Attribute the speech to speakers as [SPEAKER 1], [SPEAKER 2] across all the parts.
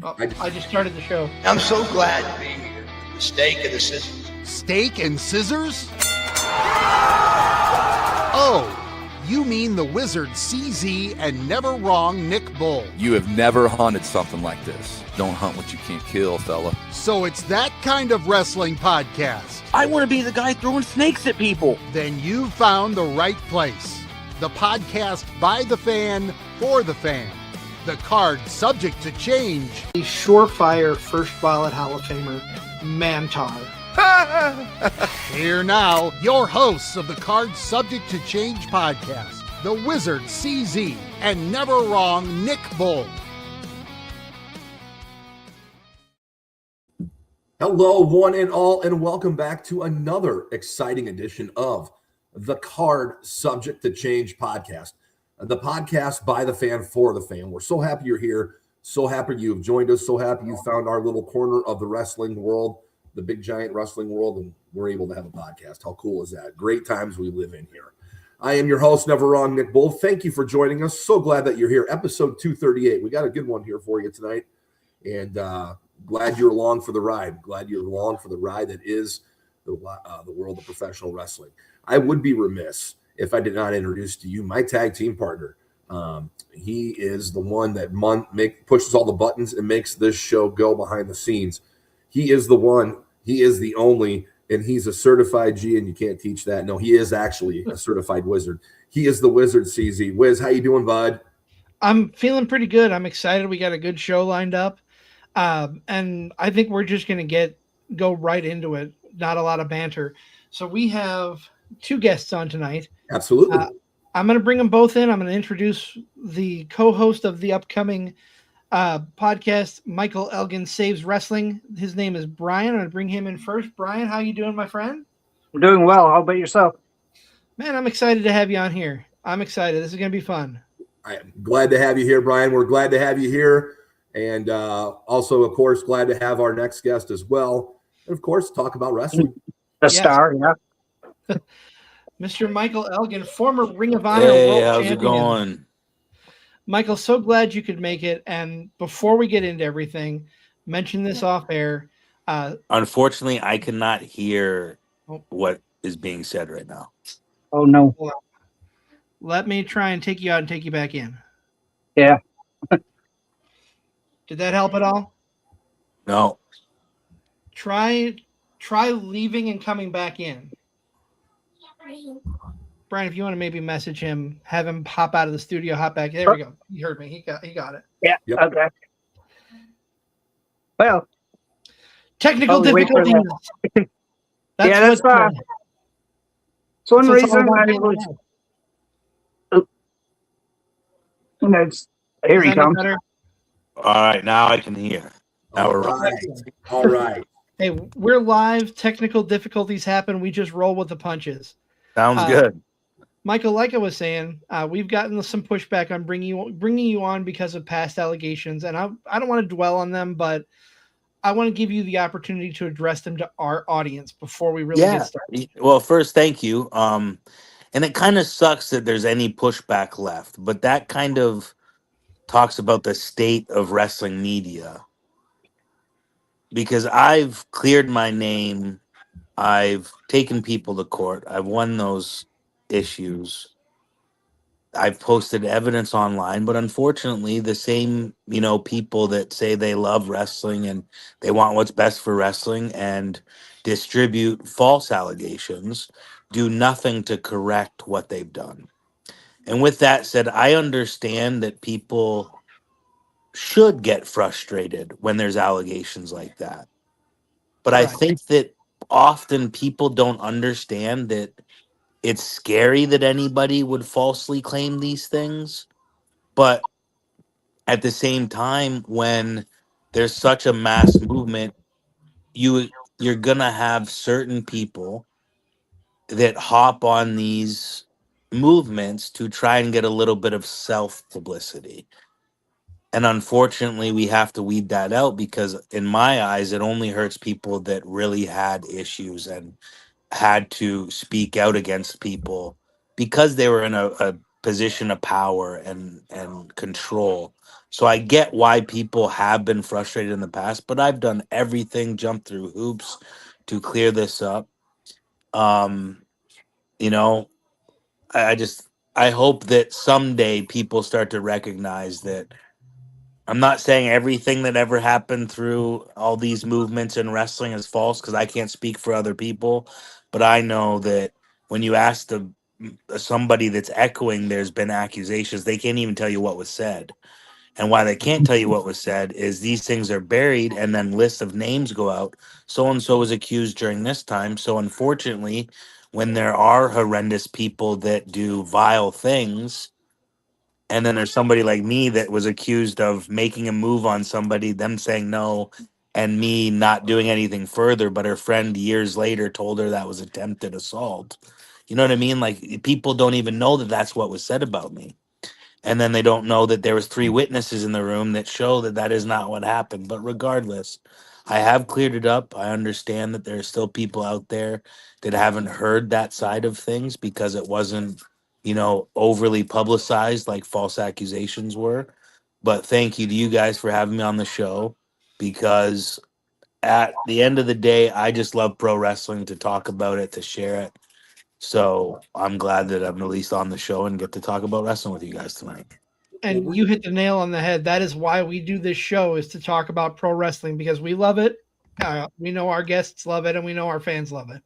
[SPEAKER 1] Oh, I just started the show.
[SPEAKER 2] I'm so glad to be here. The steak and the scissors.
[SPEAKER 3] Steak and scissors? Oh, you mean the wizard CZ and never wrong Nick Bull.
[SPEAKER 4] You have never hunted something like this. Don't hunt what you can't kill, fella.
[SPEAKER 3] So it's that kind of wrestling podcast.
[SPEAKER 5] I want to be the guy throwing snakes at people.
[SPEAKER 3] Then you found the right place. The podcast by the fan, for the fan. The card subject to change.
[SPEAKER 1] The surefire first ballot Hall of Famer, Mantar.
[SPEAKER 3] Here now, your hosts of the Card Subject to Change podcast, the Wizard CZ and never wrong Nick Bull.
[SPEAKER 6] Hello, one and all, and welcome back to another exciting edition of the Card Subject to Change podcast, the podcast by the fan, for the fan. We're so happy you're here, so happy you've joined us, so happy you found our little corner of the wrestling world, the big giant wrestling world, and we're able to have a podcast. How cool is that? Great times we live in here. I am your host, Never Wrong Nick Bull. Thank you for joining us. So glad that you're here. Episode 238. We got a good one here for you tonight, and glad you're along for the ride. Glad you're along for the ride that is the world of professional wrestling. I would be remiss if I did not introduce to you my tag team partner. He is the one that pushes all the buttons and makes this show go behind the scenes. He is the one, he is the only, and he's a certified G, and you can't teach that. No, he is actually a certified wizard. He is the Wizard CZ. Wiz, how you doing, bud?
[SPEAKER 1] I'm feeling pretty good. I'm excited. We got a good show lined up. And I think we're just going to go right into it. Not a lot of banter. So we have two guests on tonight.
[SPEAKER 6] Absolutely.
[SPEAKER 1] I'm going to bring them both in. I'm going to introduce the co-host of the upcoming podcast, Michael Elgin Saves Wrestling. His name is Brian. I'm going to bring him in first. Brian, how you doing, my friend?
[SPEAKER 7] I'm doing well. How about yourself?
[SPEAKER 1] Man, I'm excited to have you on here. I'm excited. This is going to be fun.
[SPEAKER 6] I'm glad to have you here, Brian. We're glad to have you here. And also, of course, glad to have our next guest as well. And, of course, talk about wrestling.
[SPEAKER 7] Star, yeah.
[SPEAKER 1] Mr. Michael Elgin, former Ring of Honor
[SPEAKER 5] Hey,
[SPEAKER 1] World
[SPEAKER 5] how's
[SPEAKER 1] Champion.
[SPEAKER 5] it going?
[SPEAKER 1] Michael, so glad you could make it. And before we get into everything, mention this off air.
[SPEAKER 5] Unfortunately, I cannot hear what is being said right now.
[SPEAKER 7] Oh, no.
[SPEAKER 1] Let me try and take you out and take you back in.
[SPEAKER 7] Yeah.
[SPEAKER 1] Did that help at all?
[SPEAKER 5] No.
[SPEAKER 1] Try leaving and coming back in. Brian, if you want to maybe message him, have him hop out of the studio, hop back. There we go. He heard me. He got it.
[SPEAKER 7] Yeah.
[SPEAKER 6] Yep.
[SPEAKER 7] Okay. Well,
[SPEAKER 1] Technical
[SPEAKER 7] wait for
[SPEAKER 1] difficulties.
[SPEAKER 7] that's fine. So one
[SPEAKER 1] that's all
[SPEAKER 7] reason I
[SPEAKER 1] we're
[SPEAKER 7] was.
[SPEAKER 1] doing.
[SPEAKER 7] Here
[SPEAKER 1] Is
[SPEAKER 7] he
[SPEAKER 1] that any
[SPEAKER 7] comes.
[SPEAKER 1] better?
[SPEAKER 5] All right, now I can hear. Now we're right.
[SPEAKER 6] All right.
[SPEAKER 1] Hey, we're live. Technical difficulties happen. We just roll with the punches.
[SPEAKER 5] Sounds good.
[SPEAKER 1] Michael, like I was saying, we've gotten some pushback on bringing you on because of past allegations, and I don't want to dwell on them, but I want to give you the opportunity to address them to our audience before we really get started.
[SPEAKER 5] Well, first, thank you. And it kind of sucks that there's any pushback left, but that kind of talks about the state of wrestling media. Because I've cleared my name, I've taken people to court, I've won those issues, I've posted evidence online, but unfortunately the same, people that say they love wrestling and they want what's best for wrestling and distribute false allegations do nothing to correct what they've done. And with that said, I understand that people should get frustrated when there's allegations like that. But I
[SPEAKER 1] Right.
[SPEAKER 5] think that often people don't understand that it's scary that anybody would falsely claim these things. But at the same time, when there's such a mass movement, you're gonna have certain people that hop on these movements to try and get a little bit of self-publicity. And unfortunately, we have to weed that out because in my eyes, it only hurts people that really had issues and had to speak out against people because they were in a position of power and control So I get why people have been frustrated in the past, but I've done everything, jumped through hoops to clear this up. You know, I just I hope that someday people start to recognize that I'm not saying everything that ever happened through all these movements in wrestling is false because I can't speak for other people, but I know that when you ask somebody that's echoing, there's been accusations, they can't even tell you what was said. And why they can't tell you what was said is these things are buried and then lists of names go out. So and so was accused during this time. So unfortunately, when there are horrendous people that do vile things, and then there's somebody like me that was accused of making a move on somebody, them saying no, and me not doing anything further, but her friend years later told her that was attempted assault. You know what I mean? Like people don't even know that that's what was said about me, and then they don't know that there was 3 witnesses in the room that show that that is not what happened. But regardless, I have cleared it up. I understand that there are still people out there that haven't heard that side of things because it wasn't, overly publicized like false accusations were. But thank you to you guys for having me on the show, because at the end of the day, I just love pro wrestling, to talk about it, to share it. So I'm glad that I'm at least on the show and get to talk about wrestling with you guys tonight.
[SPEAKER 1] And you hit the nail on the head. That is why we do this show, is to talk about pro wrestling, because we love it. We know our guests love it, and we know our fans love it.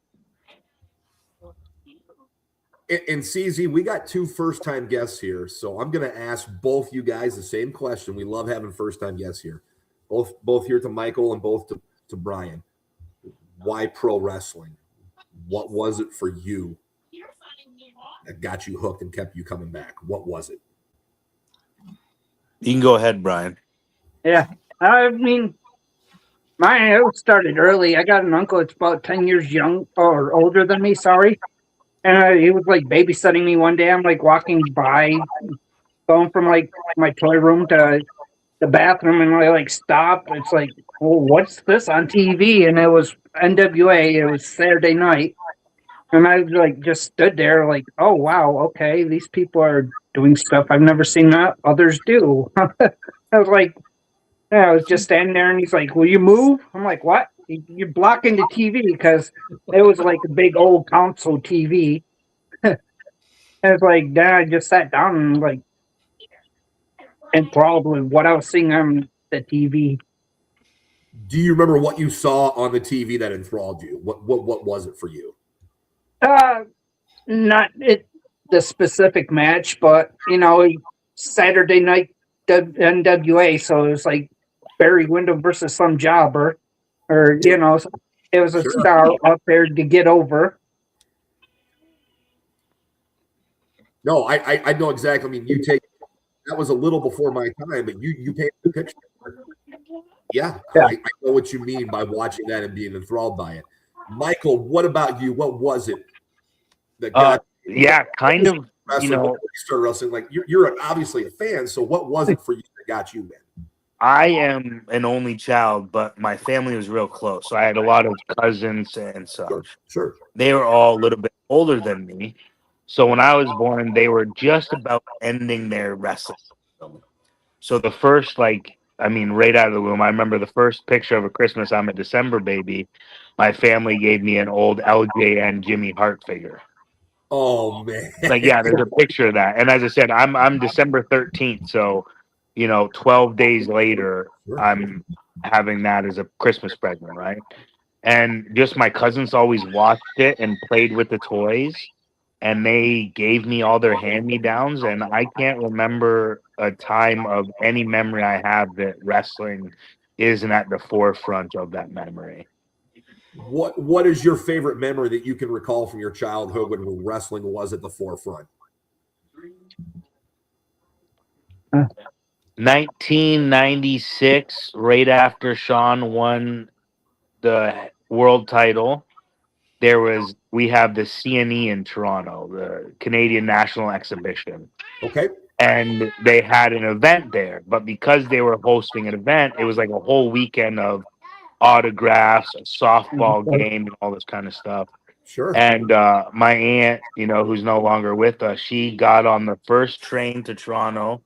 [SPEAKER 6] And CZ, we got 2 first-time guests here, so I'm going to ask both you guys the same question. We love having first-time guests here, both here to Michael and both to Brian. Why pro wrestling? What was it for you that got you hooked and kept you coming back? What was it?
[SPEAKER 5] You can go ahead, Brian.
[SPEAKER 7] Yeah, I mean, mine started early. I got an uncle that's about 10 years young or older than me. Sorry. And he was like babysitting me one day. I'm like walking by, going from like my toy room to the bathroom, and I like stop. It's like, well, what's this on TV? And it was NWA. It was Saturday night, and I like just stood there, like, oh wow, okay, these people are doing stuff I've never seen others do. I was like, yeah, I was just standing there, and he's like, will you move? I'm like, what? You're blocking the TV, because it was like a big old console TV. And it's like, then I just sat down and like enthralled with what I was seeing on the TV.
[SPEAKER 6] Do you remember what you saw on the TV that enthralled you? What was it for you?
[SPEAKER 7] Not the specific match, but Saturday night NWA, so it was like Barry Windham versus some jobber, or it was a star out there to get over.
[SPEAKER 6] No, I know exactly. I mean, that was a little before my time, but you painted the picture. Yeah. I know what you mean by watching that and being enthralled by it. Michael, what about you? What was it that got
[SPEAKER 5] kind of
[SPEAKER 6] wrestling? Started wrestling, like you're obviously a fan. So what was it for you that got you in?
[SPEAKER 5] I am an only child, but my family was real close. So I had a lot of cousins and such.
[SPEAKER 6] Sure.
[SPEAKER 5] They were all a little bit older than me. So when I was born, they were just about ending their wrestling. So the first, right out of the womb, I remember the first picture of a Christmas, I'm a December baby. My family gave me an old LJN Jimmy Hart figure.
[SPEAKER 6] Oh man!
[SPEAKER 5] There's a picture of that. And as I said, I'm December 13th, so 12 days later, I'm having that as a Christmas present, right? And just my cousins always watched it and played with the toys, and they gave me all their hand-me-downs, and I can't remember a time of any memory I have that wrestling isn't at the forefront of that memory.
[SPEAKER 6] What is your favorite memory that you can recall from your childhood when wrestling was at the forefront?
[SPEAKER 5] 1996, right after Sean won the world title, we have the CNE in Toronto, the Canadian National Exhibition.
[SPEAKER 6] Okay.
[SPEAKER 5] And they had an event there, but because they were hosting an event, it was like a whole weekend of autographs, a softball game, and all this kind of stuff.
[SPEAKER 6] Sure.
[SPEAKER 5] And my aunt, who's no longer with us, she got on the first train to Toronto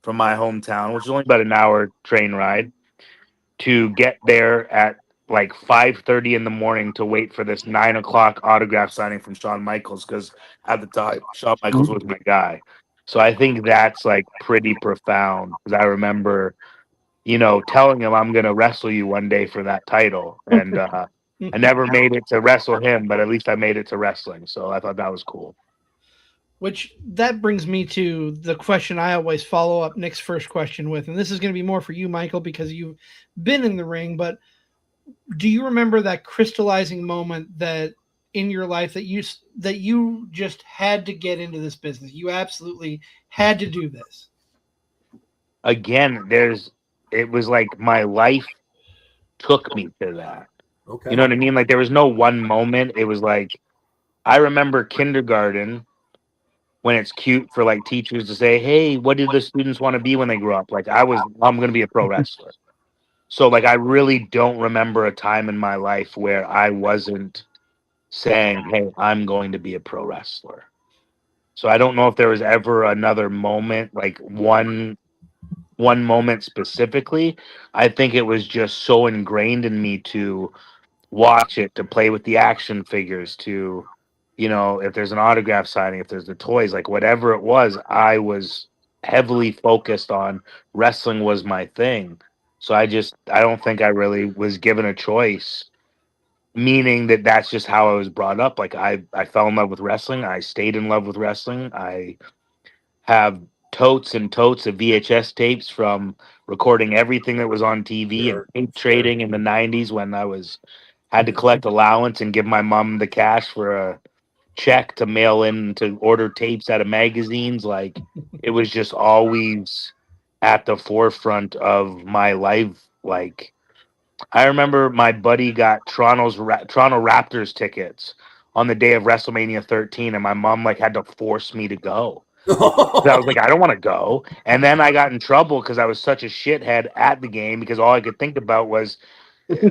[SPEAKER 5] from my hometown, which is only about an hour train ride, to get there at like 5:30 in the morning to wait for this 9 o'clock autograph signing from Shawn Michaels, because at the time Shawn Michaels was my guy. So I think that's like pretty profound, because I remember, telling him I'm gonna wrestle you one day for that title, and I never made it to wrestle him, but at least I made it to wrestling. So I thought that was cool.
[SPEAKER 1] Which that brings me to the question I always follow up Nick's first question with, and this is going to be more for you, Michael, because you've been in the ring. But do you remember that crystallizing moment that in your life that you just had to get into this business? You absolutely had to do this.
[SPEAKER 5] Again, it was like my life took me to that.
[SPEAKER 6] Okay.
[SPEAKER 5] You know what I mean? Like there was no one moment. It was like I remember kindergarten, when it's cute for like teachers to say, "Hey, what do the students want to be when they grow up?" Like I'm going to be a pro wrestler. So like I really don't remember a time in my life where I wasn't saying, "Hey, I'm going to be a pro wrestler." So I don't know if there was ever another moment, like one moment specifically. I think it was just so ingrained in me to watch it, to play with the action figures, to, if there's an autograph signing, if there's the toys, like whatever it was, I was heavily focused on wrestling was my thing. So I don't think I really was given a choice, meaning that that's just how I was brought up. Like I fell in love with wrestling. I stayed in love with wrestling. I have totes and totes of VHS tapes from recording everything that was on TV and
[SPEAKER 6] Sure,
[SPEAKER 5] tape
[SPEAKER 6] sure.
[SPEAKER 5] trading in the 90s when I had to collect allowance and give my mom the cash for a check to mail in to order tapes out of magazines. Like it was just always at the forefront of my life. Like I remember my buddy got Toronto Raptors tickets on the day of WrestleMania 13, and my mom like had to force me to go. I was like, I don't want to go. And then I got in trouble because I was such a shithead at the game, because all I could think about was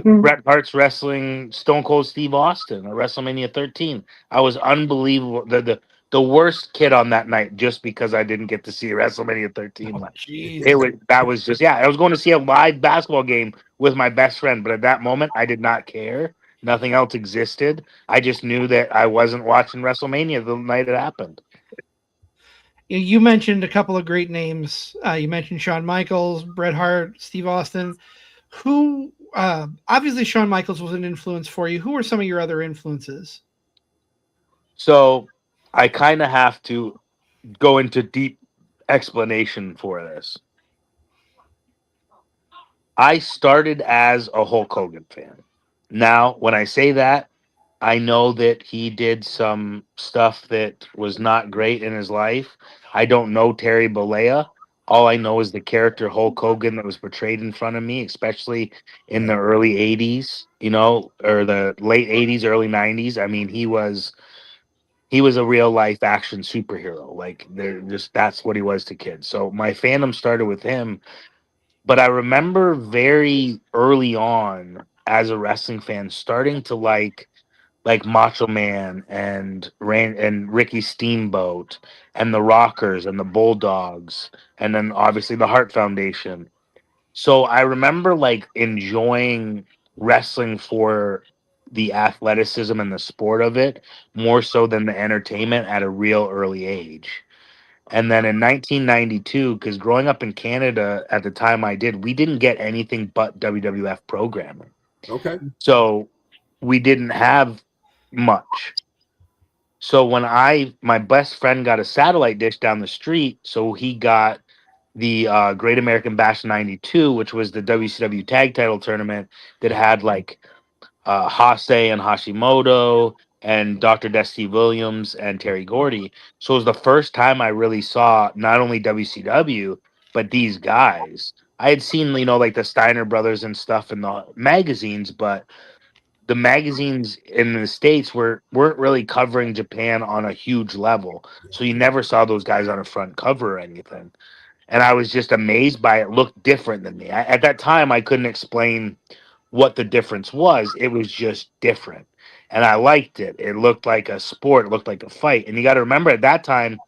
[SPEAKER 5] Bret Hart's wrestling Stone Cold Steve Austin at WrestleMania 13. I was unbelievable. The worst kid on that night, just because I didn't get to see WrestleMania 13.
[SPEAKER 1] Oh, jeez.
[SPEAKER 5] That was just, I was going to see a live basketball game with my best friend, but at that moment I did not care. Nothing else existed. I just knew that I wasn't watching WrestleMania the night it happened.
[SPEAKER 1] You mentioned a couple of great names. You mentioned Shawn Michaels, Bret Hart, Steve Austin. Who obviously Shawn Michaels was an influence for you. Who were some of your other influences?
[SPEAKER 5] So I kind of have to go into deep explanation for this. I started as a Hulk Hogan fan. Now, when I say that, I know that he did some stuff that was not great in his life. I don't know Terry Bollea. All I know is the character Hulk Hogan that was portrayed in front of me, especially in the early 80s, or the late 80s, early 90s. I mean, he was a real life action superhero. Like that's what he was to kids. So my fandom started with him, but I remember very early on as a wrestling fan starting to like Macho Man and Ricky Steamboat and the Rockers and the Bulldogs, and then obviously the Hart Foundation. So I remember like enjoying wrestling for the athleticism and the sport of it more so than the entertainment at a real early age. And then in 1992, because growing up in Canada at the time I did, we didn't get anything but WWF programming.
[SPEAKER 6] Okay.
[SPEAKER 5] So we didn't have much. So when my best friend got a satellite dish down the street, so he got the Great American Bash 92, which was the WCW tag title tournament that had like Hase and Hashimoto and Dr. Dusty Williams and Terry Gordy. So it was the first time I really saw not only WCW, but these guys. I had seen, like the Steiner brothers and stuff in the magazines, but the magazines in the States weren't really covering Japan on a huge level. So you never saw those guys on a front cover or anything. And I was just amazed by it. Looked different than me. At that time, I couldn't explain what the difference was. It was just different. And I liked it. It looked like a sport. It looked like a fight. And you got to remember at that time,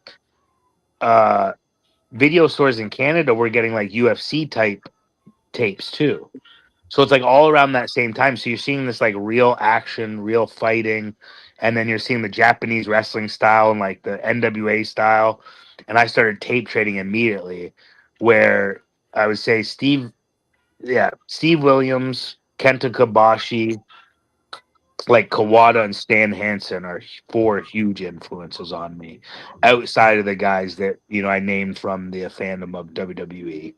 [SPEAKER 5] uh, video stores in Canada were getting like UFC type tapes too. So it's like all around that same time. So you're seeing this like real action, real fighting, and then you're seeing the Japanese wrestling style and like the NWA style. And I started tape trading immediately, where I would say Steve Williams, Kenta Kobashi, like Kawada and Stan Hansen are 4 huge influences on me, outside of the guys that I named from the fandom of WWE.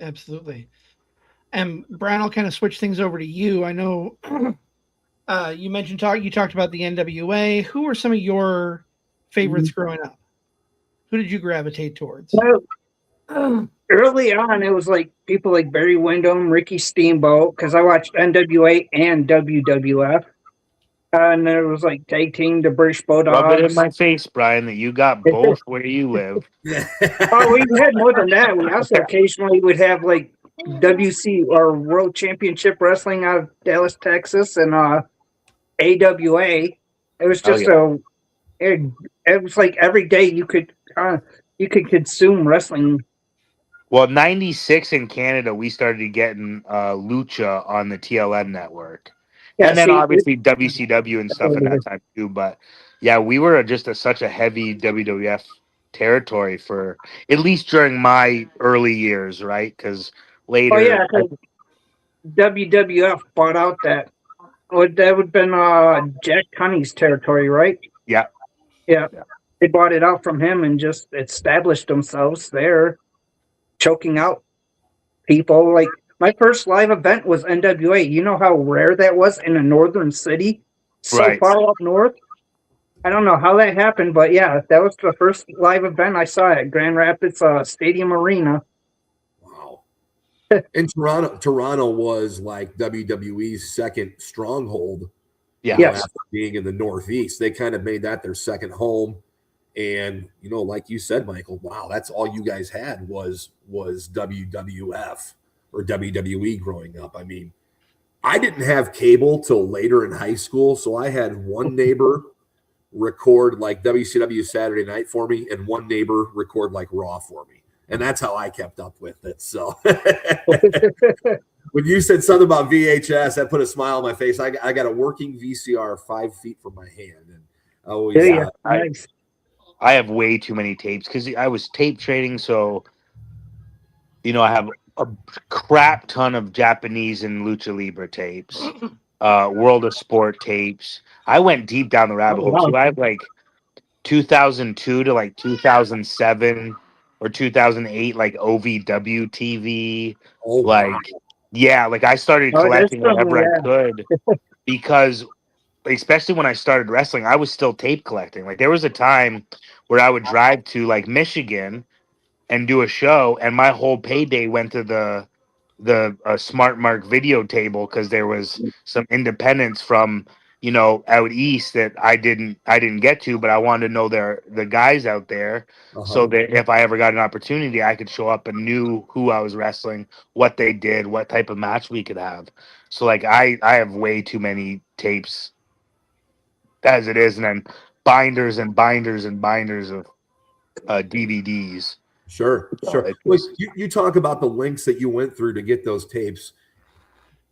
[SPEAKER 1] Absolutely. And Brian, I'll kind of switch things over to you. I know you mentioned you talked about the NWA. Who were some of your favorites growing up? Who did you gravitate towards?
[SPEAKER 7] Well, early on, it was like people like Barry Windham, Ricky Steamboat, because I watched NWA and WWF. And there was like tag team, the British
[SPEAKER 5] Rub it in
[SPEAKER 7] Bulldogs.
[SPEAKER 5] my face, Brian, that you got both where you live.
[SPEAKER 7] Oh, we had more than that. We also occasionally would have like WC or World Championship Wrestling out of Dallas, Texas, and AWA. It was just it was like every day you could consume wrestling.
[SPEAKER 5] Well, 96 in Canada, we started getting Lucha on the TLN network.
[SPEAKER 7] Yeah,
[SPEAKER 5] and then
[SPEAKER 7] see,
[SPEAKER 5] obviously WCW and stuff at that time too. But yeah, we were just such a heavy WWF territory for at least during my early years, right? Because later,
[SPEAKER 7] Oh yeah, 'cause WWF bought out that. That would have been Jack Tunney's territory, right?
[SPEAKER 5] Yeah.
[SPEAKER 7] Yeah. They bought it out from him and just established themselves there, choking out people. Like my first live event was NWA. You know how rare that was in a northern city, so
[SPEAKER 5] Right.
[SPEAKER 7] far up north. I don't know how that happened, but yeah, that was the first live event I saw at Grand Rapids Stadium Arena.
[SPEAKER 6] Wow. And Toronto was like WWE's second stronghold.
[SPEAKER 5] Yeah.
[SPEAKER 7] Yes.
[SPEAKER 6] After being in the Northeast, they kind of made that their second home. And like you said, Michael, wow, that's all you guys had was WWF or WWE growing up. I mean, I didn't have cable till later in high school, so I had one neighbor record like WCW Saturday Night for me, and one neighbor record like Raw for me, and that's how I kept up with it. So when you said something about VHS, that put a smile on my face. I got a working VCR 5 feet from my hand, and
[SPEAKER 7] Nice.
[SPEAKER 5] I have way too many tapes because I was tape trading, so I have a crap ton of Japanese and Lucha Libre tapes, World of Sport tapes. I went deep down the rabbit hole.
[SPEAKER 7] Wow.
[SPEAKER 5] So I have like 2002 to like 2007 or 2008, like OVW TV.
[SPEAKER 6] Oh,
[SPEAKER 5] like,
[SPEAKER 6] wow.
[SPEAKER 5] yeah, like I started collecting whatever I could because, especially when I started wrestling, I was still tape collecting. Like there was a time where I would drive to like Michigan and do a show, and my whole payday went to the Smart Mark video table because there was some independents from out east that I didn't get to, but I wanted to know the guys out there, so that if I ever got an opportunity, I could show up and knew who I was wrestling, what they did, what type of match we could have. So like I have way too many tapes as it is, and then binders and binders and binders of DVDs.
[SPEAKER 6] Sure. Well, you talk about the links that you went through to get those tapes.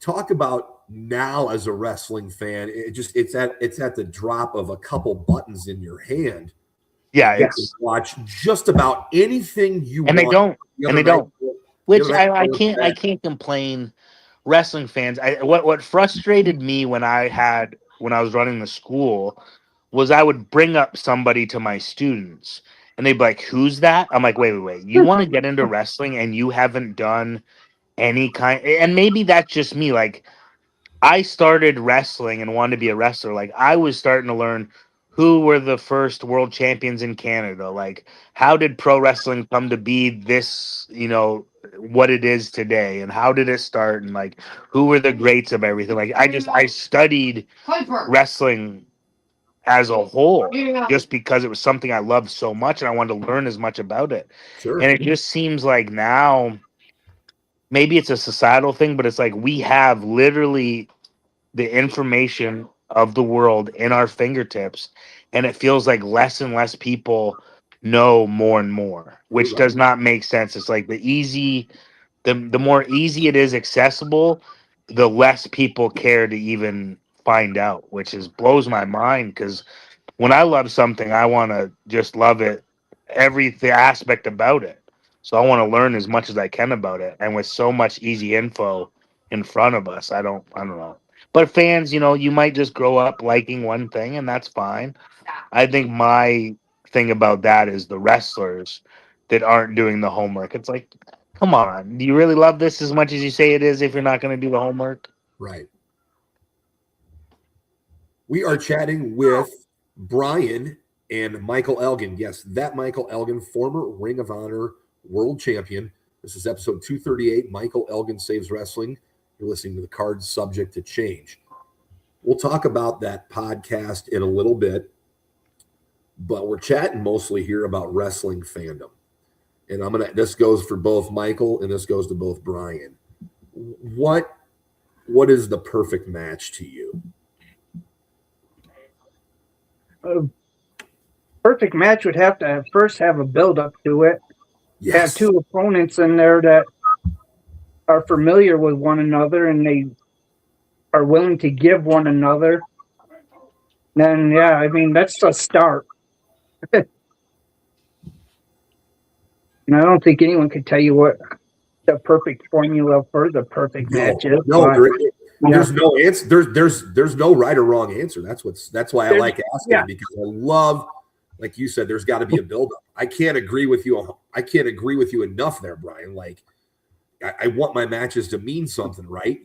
[SPEAKER 6] Talk about now as a wrestling fan, it's at the drop of a couple buttons in your hand.
[SPEAKER 5] Yeah,
[SPEAKER 6] you can watch just about anything you want.
[SPEAKER 5] They don't. Which I can't complain. Wrestling fans, what frustrated me when I was running the school was I would bring up somebody to my students and they'd be like, "Who's that?" I'm like, wait. You want to get into wrestling and you haven't done any kind, and maybe that's just me. Like I started wrestling and wanted to be a wrestler. Like I was starting to learn who were the first world champions in Canada. Like how did pro wrestling come to be this, what it is today, and how did it start, and like who were the greats of everything. Like I studied wrestling as a whole just because it was something I loved so much and I wanted to learn as much about it.
[SPEAKER 6] Sure.
[SPEAKER 5] And it just seems like now maybe it's a societal thing, but it's like we have literally the information of the world in our fingertips, and it feels like less and less people know more and more, which
[SPEAKER 6] Right.
[SPEAKER 5] does not make sense. It's like the more easy it is accessible, the less people care to even find out, which is blows my mind because when I love something, I want to just love it, every aspect about it. So I want to learn as much as I can about it. And with so much easy info in front of us, I don't know. But fans, you might just grow up liking one thing, and that's fine. I think my thing about that is the wrestlers that aren't doing the homework. It's like, come on, do you really love this as much as you say it is if you're not going to do the homework?
[SPEAKER 6] Right. We are chatting with Brian and Michael Elgin. Yes, that Michael Elgin, former Ring of Honor world champion. This is episode 238. Michael Elgin Saves Wrestling. You're listening to the Card Subject to Change. We'll talk about that podcast in a little bit, but we're chatting mostly here about wrestling fandom. And this goes for both Michael and this goes to both Brian. What is the perfect match to you?
[SPEAKER 7] Perfect match would have to first have a build up to it.
[SPEAKER 6] Yes.
[SPEAKER 7] Have two opponents in there that are familiar with one another and they are willing to give one another. Then, yeah, I mean, that's a start. And I don't think anyone could tell you what the perfect formula for the perfect match is.
[SPEAKER 6] No, there's no answer. There's no right or wrong answer. That's why I like asking because I love, like you said, there's got to be a buildup. I can't agree with you enough there, Brian. Like, I want my matches to mean something, right?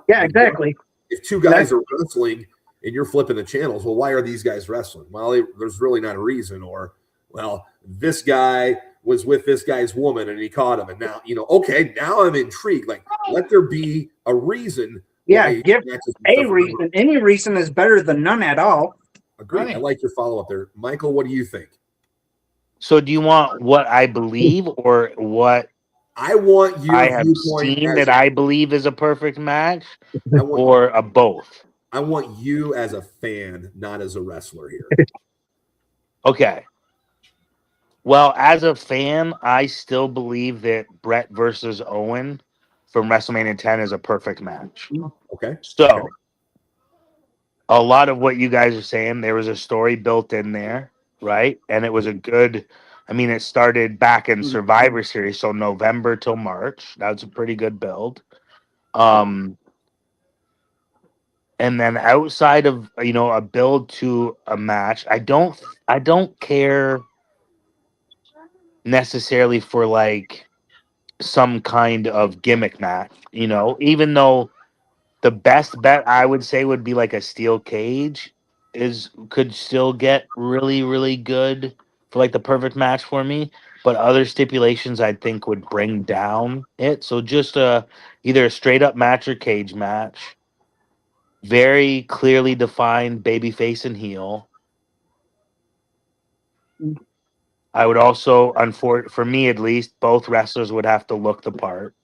[SPEAKER 7] Exactly.
[SPEAKER 6] If two guys are wrestling and you're flipping the channels, well, why are these guys wrestling? Well, there's really not a reason. Or, well, this guy was with this guy's woman and he caught him. And now, okay, now I'm intrigued. Like, let there be a reason.
[SPEAKER 7] Yeah, give a reason. Any reason is better than none at all.
[SPEAKER 6] Agreed. Right. I like your follow-up there. Michael, what do you think?
[SPEAKER 5] So do you want what I believe or what
[SPEAKER 6] I want you
[SPEAKER 5] I have seen that I believe is a perfect match or a both?
[SPEAKER 6] I want you as a fan, not as a wrestler here.
[SPEAKER 5] Okay. Well, as a fan, I still believe that Brett versus Owen from WrestleMania 10 is a perfect match.
[SPEAKER 6] Okay.
[SPEAKER 5] So, a lot of what you guys are saying, there was a story built in there, right? And it was a good, it started back in Survivor Series, so November till March. That's a pretty good build. And then outside of, a build to a match, I don't care necessarily for like some kind of gimmick match, even though the best bet I would say would be like a steel cage could still get really, really good for like the perfect match for me. But other stipulations I think would bring down it. So just either a straight up match or cage match, very clearly defined babyface and heel. I would also, for me at least, both wrestlers would have to look the part.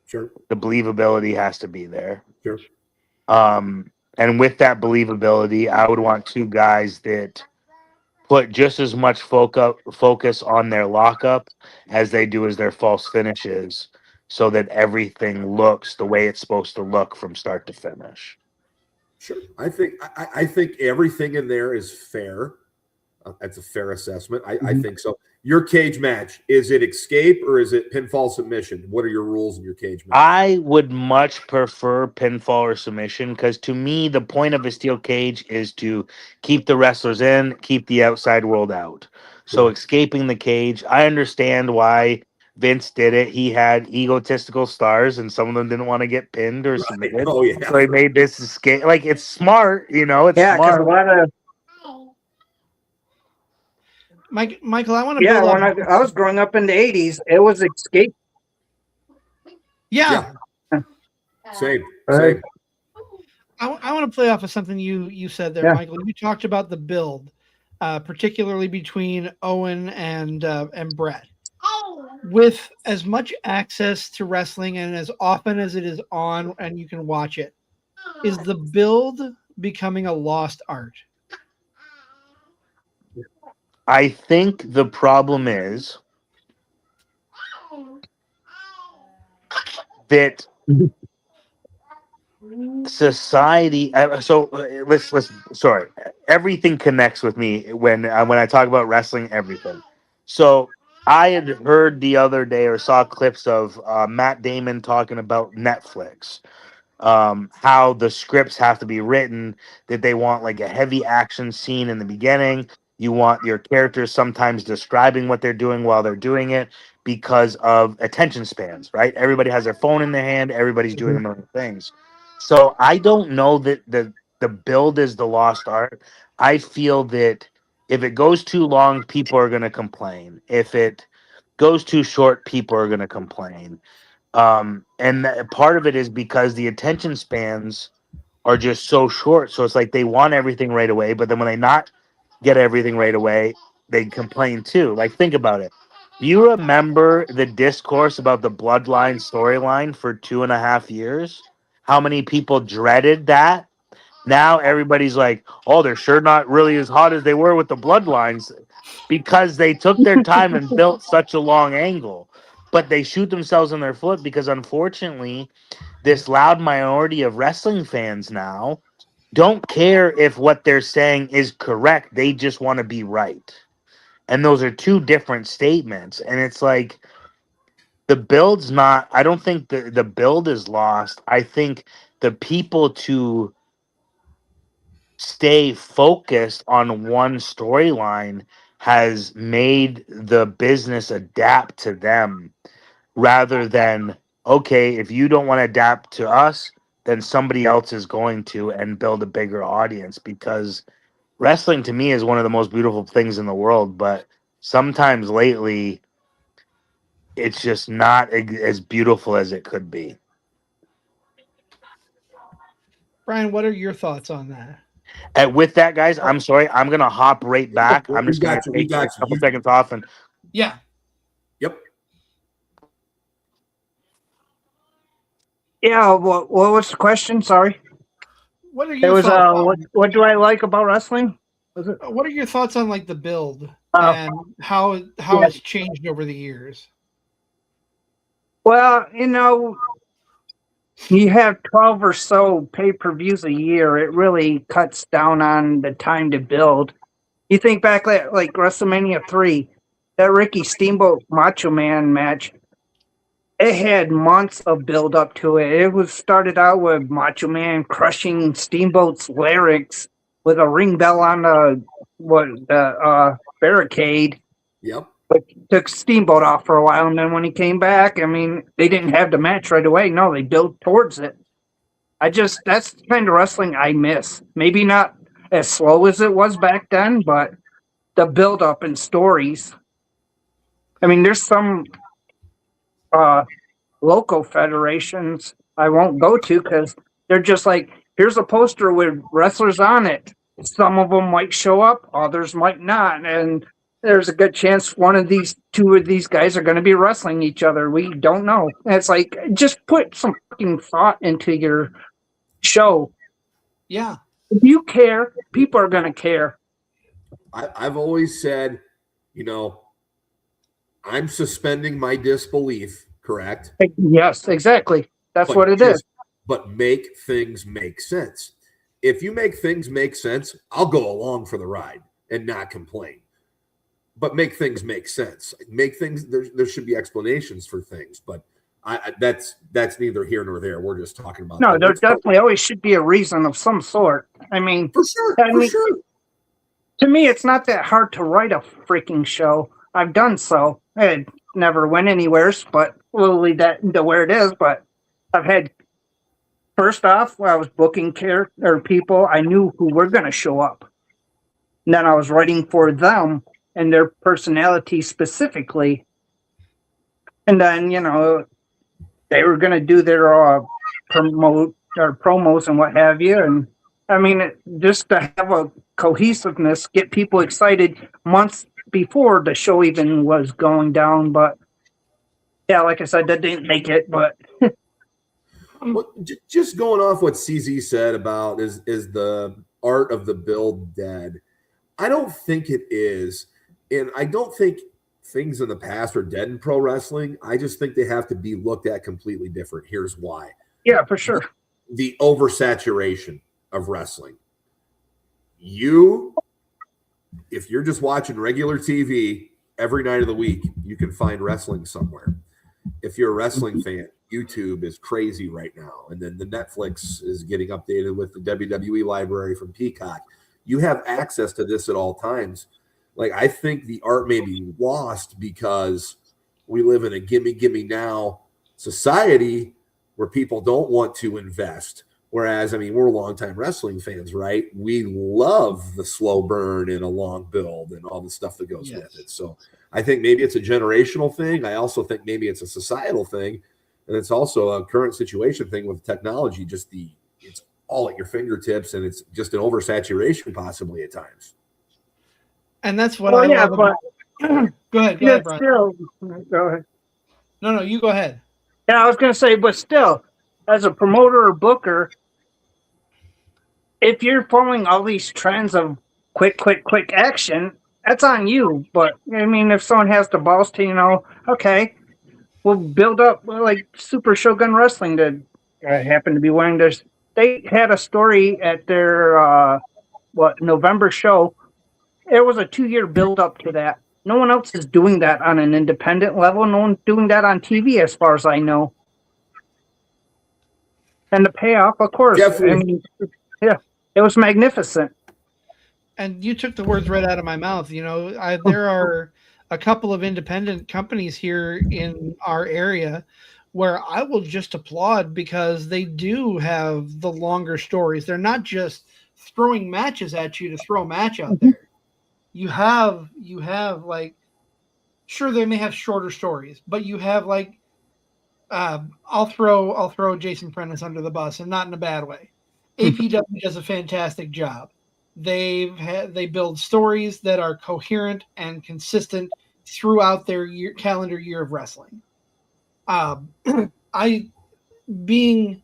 [SPEAKER 6] Sure.
[SPEAKER 5] The believability has to be there.
[SPEAKER 6] Sure.
[SPEAKER 5] And with that believability, I would want two guys that put just as much focus on their lockup as they do as their false finishes, so that everything looks the way it's supposed to look from start to finish.
[SPEAKER 6] Sure. I think everything in there is fair. That's a fair assessment. I think so. Your cage match, is it escape or is it pinfall submission? What are your rules in your cage match?
[SPEAKER 5] I would much prefer pinfall or submission because to me, the point of a steel cage is to keep the wrestlers in, keep the outside world out. So escaping the cage, I understand why Vince did it. He had egotistical stars and some of them didn't want to get pinned or submitted.
[SPEAKER 6] Oh, yeah.
[SPEAKER 5] So he made this escape. Like, it's smart, it's smart.
[SPEAKER 7] A lot of...
[SPEAKER 1] Michael, I want to
[SPEAKER 7] build
[SPEAKER 1] up.
[SPEAKER 7] When I was growing up in the 80s, it was escape.
[SPEAKER 1] Yeah.
[SPEAKER 6] Same.
[SPEAKER 1] I want to play off of something you said there, Michael. You talked about the build, particularly between Owen and Brett. With as much access to wrestling and as often as it is on and you can watch it, is the build becoming a lost art?
[SPEAKER 5] I think the problem is that society. Let's sorry. Everything connects with me when I talk about wrestling. Everything. So I had heard the other day or saw clips of Matt Damon talking about Netflix, how the scripts have to be written, that they want like a heavy action scene in the beginning. You want your characters sometimes describing what they're doing while they're doing it because of attention spans, right? Everybody has their phone in their hand, everybody's doing a million things. So I don't know that the build is the lost art. I feel that if it goes too long, people are going to complain. If it goes too short, people are going to complain. Part of it is because the attention spans are just so short. So it's like they want everything right away, but then when they not get everything right away, they complain too. Like, think about it. Do you remember the discourse about the Bloodline storyline for 2.5 years? How many people dreaded that? Now everybody's like, oh, they're sure not really as hot as they were with the Bloodlines because they took their time and built such a long angle. But they shoot themselves in their foot because, unfortunately, this loud minority of wrestling fans now don't care if what they're saying is correct. They just want to be right. And those are two different statements. And it's like the build's not, I don't think the build is lost. I think the people to stay focused on one storyline has made the business adapt to them rather than, okay, if you don't want to adapt to us, then somebody else is going to and build a bigger audience, because wrestling to me is one of the most beautiful things in the world, but sometimes lately it's just not as beautiful as it could be.
[SPEAKER 1] Brian, what are your thoughts on that?
[SPEAKER 5] And with that, guys, I'm sorry, I'm gonna hop right back. I'm
[SPEAKER 6] We
[SPEAKER 5] just gonna
[SPEAKER 6] got you. We
[SPEAKER 5] take
[SPEAKER 6] got
[SPEAKER 5] a
[SPEAKER 6] you.
[SPEAKER 5] couple seconds off and
[SPEAKER 1] Yeah.
[SPEAKER 6] Yep.
[SPEAKER 7] Yeah, what was the question? Sorry.
[SPEAKER 1] What are
[SPEAKER 7] It
[SPEAKER 1] your
[SPEAKER 7] was
[SPEAKER 1] thoughts on,
[SPEAKER 7] what do I like about wrestling? Was it?
[SPEAKER 1] what are your thoughts on like the build
[SPEAKER 7] Uh,
[SPEAKER 1] and how
[SPEAKER 7] yeah.
[SPEAKER 1] it's changed over the years?
[SPEAKER 7] Well, you have 12 or so pay-per-views a year. It really cuts down on the time to build. You think back like WrestleMania 3, that Ricky Steamboat Macho Man match, it had months of build up to it. It was started out with Macho Man crushing Steamboat's larynx with a ring bell on the barricade.
[SPEAKER 6] Yep.
[SPEAKER 7] But took Steamboat off for a while, and then when he came back, I mean, they didn't have the match right away. No, they built towards it. That's the kind of wrestling I miss. Maybe not as slow as it was back then, but the build up and stories. I mean, there's some local federations I won't go to because they're just like, here's a poster with wrestlers on it. Some of them might show up, others might not, and there's a good chance two of these guys are going to be wrestling each other. We don't know. And it's like, just put some fucking thought into your show.
[SPEAKER 1] Yeah.
[SPEAKER 7] If you care, people are going to care.
[SPEAKER 6] I've always said, I'm suspending my disbelief, correct?
[SPEAKER 7] Yes, exactly. That's what it is.
[SPEAKER 6] But make things make sense. If you make things make sense, I'll go along for the ride and not complain. But make things make sense. Make things, there should be explanations for things, but that's neither here nor there. We're just talking about.
[SPEAKER 7] No, there definitely always should be a reason of some sort. I mean,
[SPEAKER 6] for sure.
[SPEAKER 7] To me, it's not that hard to write a freaking show. I've done so. It never went anywhere, but we'll leave that into where it is. But I've had, first off, when I was booking people, I knew who were going to show up. And then I was writing for them and their personality specifically. And then, they were going to do their promos and what have you. And I mean, just to have a cohesiveness, get people excited months before the show even was going down. But yeah, like I said, that didn't make it. But
[SPEAKER 6] well, just going off what CZ said about is the art of the build dead? I don't think it is. And I don't think things in the past are dead in pro wrestling. I just think they have to be looked at completely different. Here's why.
[SPEAKER 7] Yeah, for sure.
[SPEAKER 6] The oversaturation of wrestling. If you're just watching regular TV every night of the week, you can find wrestling somewhere. If you're a wrestling fan, YouTube is crazy right now. And then the Netflix is getting updated with the WWE library from Peacock. You have access to this at all times. Like, I think the art may be lost because we live in a gimme now society where people don't want to invest. Whereas, I mean, we're longtime wrestling fans, right? We love the slow burn and a long build and all the stuff that goes with it. So I think maybe it's a generational thing. I also think maybe it's a societal thing. And it's also a current situation thing with technology. It's all at your fingertips, and it's just an oversaturation possibly at times.
[SPEAKER 1] And that's what I love about. Go ahead, Brian.
[SPEAKER 7] Still, go ahead.
[SPEAKER 1] No, you go ahead.
[SPEAKER 7] Yeah, I was going to say, but still, as a promoter or booker, if you're following all these trends of quick action, that's on you. But I mean, if someone has the balls to, okay, we'll build up like Super Shogun Wrestling did. I happen to be wearing this. They had a story at their November show. It was a 2-year build up to that. No one else is doing that on an independent level. No one's doing that on TV, as far as I know. And the payoff, of course.
[SPEAKER 6] Definitely.
[SPEAKER 7] I mean, yeah, it was magnificent.
[SPEAKER 1] And you took the words right out of my mouth. There are a couple of independent companies here in our area where I will just applaud because they do have the longer stories. They're not just throwing matches at you to throw a match out there. You have like, sure, they may have shorter stories, but you have like, I'll throw Jason Prentice under the bus, and not in a bad way. APW does a fantastic job. They build stories that are coherent and consistent throughout their calendar year of wrestling. I, being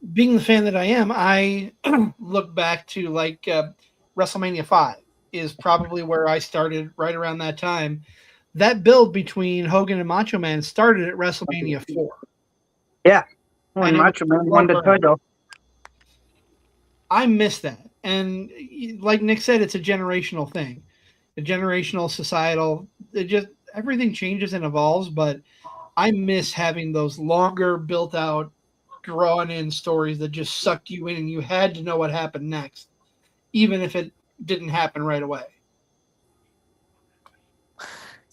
[SPEAKER 1] the fan that I am, I look back to like WrestleMania 5 is probably where I started right around that time. That build between Hogan and Macho Man started at WrestleMania 4.
[SPEAKER 7] Yeah, when Macho Man won the title.
[SPEAKER 1] I miss that. And like Nick said, it's a generational thing. A generational, societal, everything changes and evolves, but I miss having those longer, built-out, drawn-in stories that just sucked you in and you had to know what happened next, even if it didn't happen right away.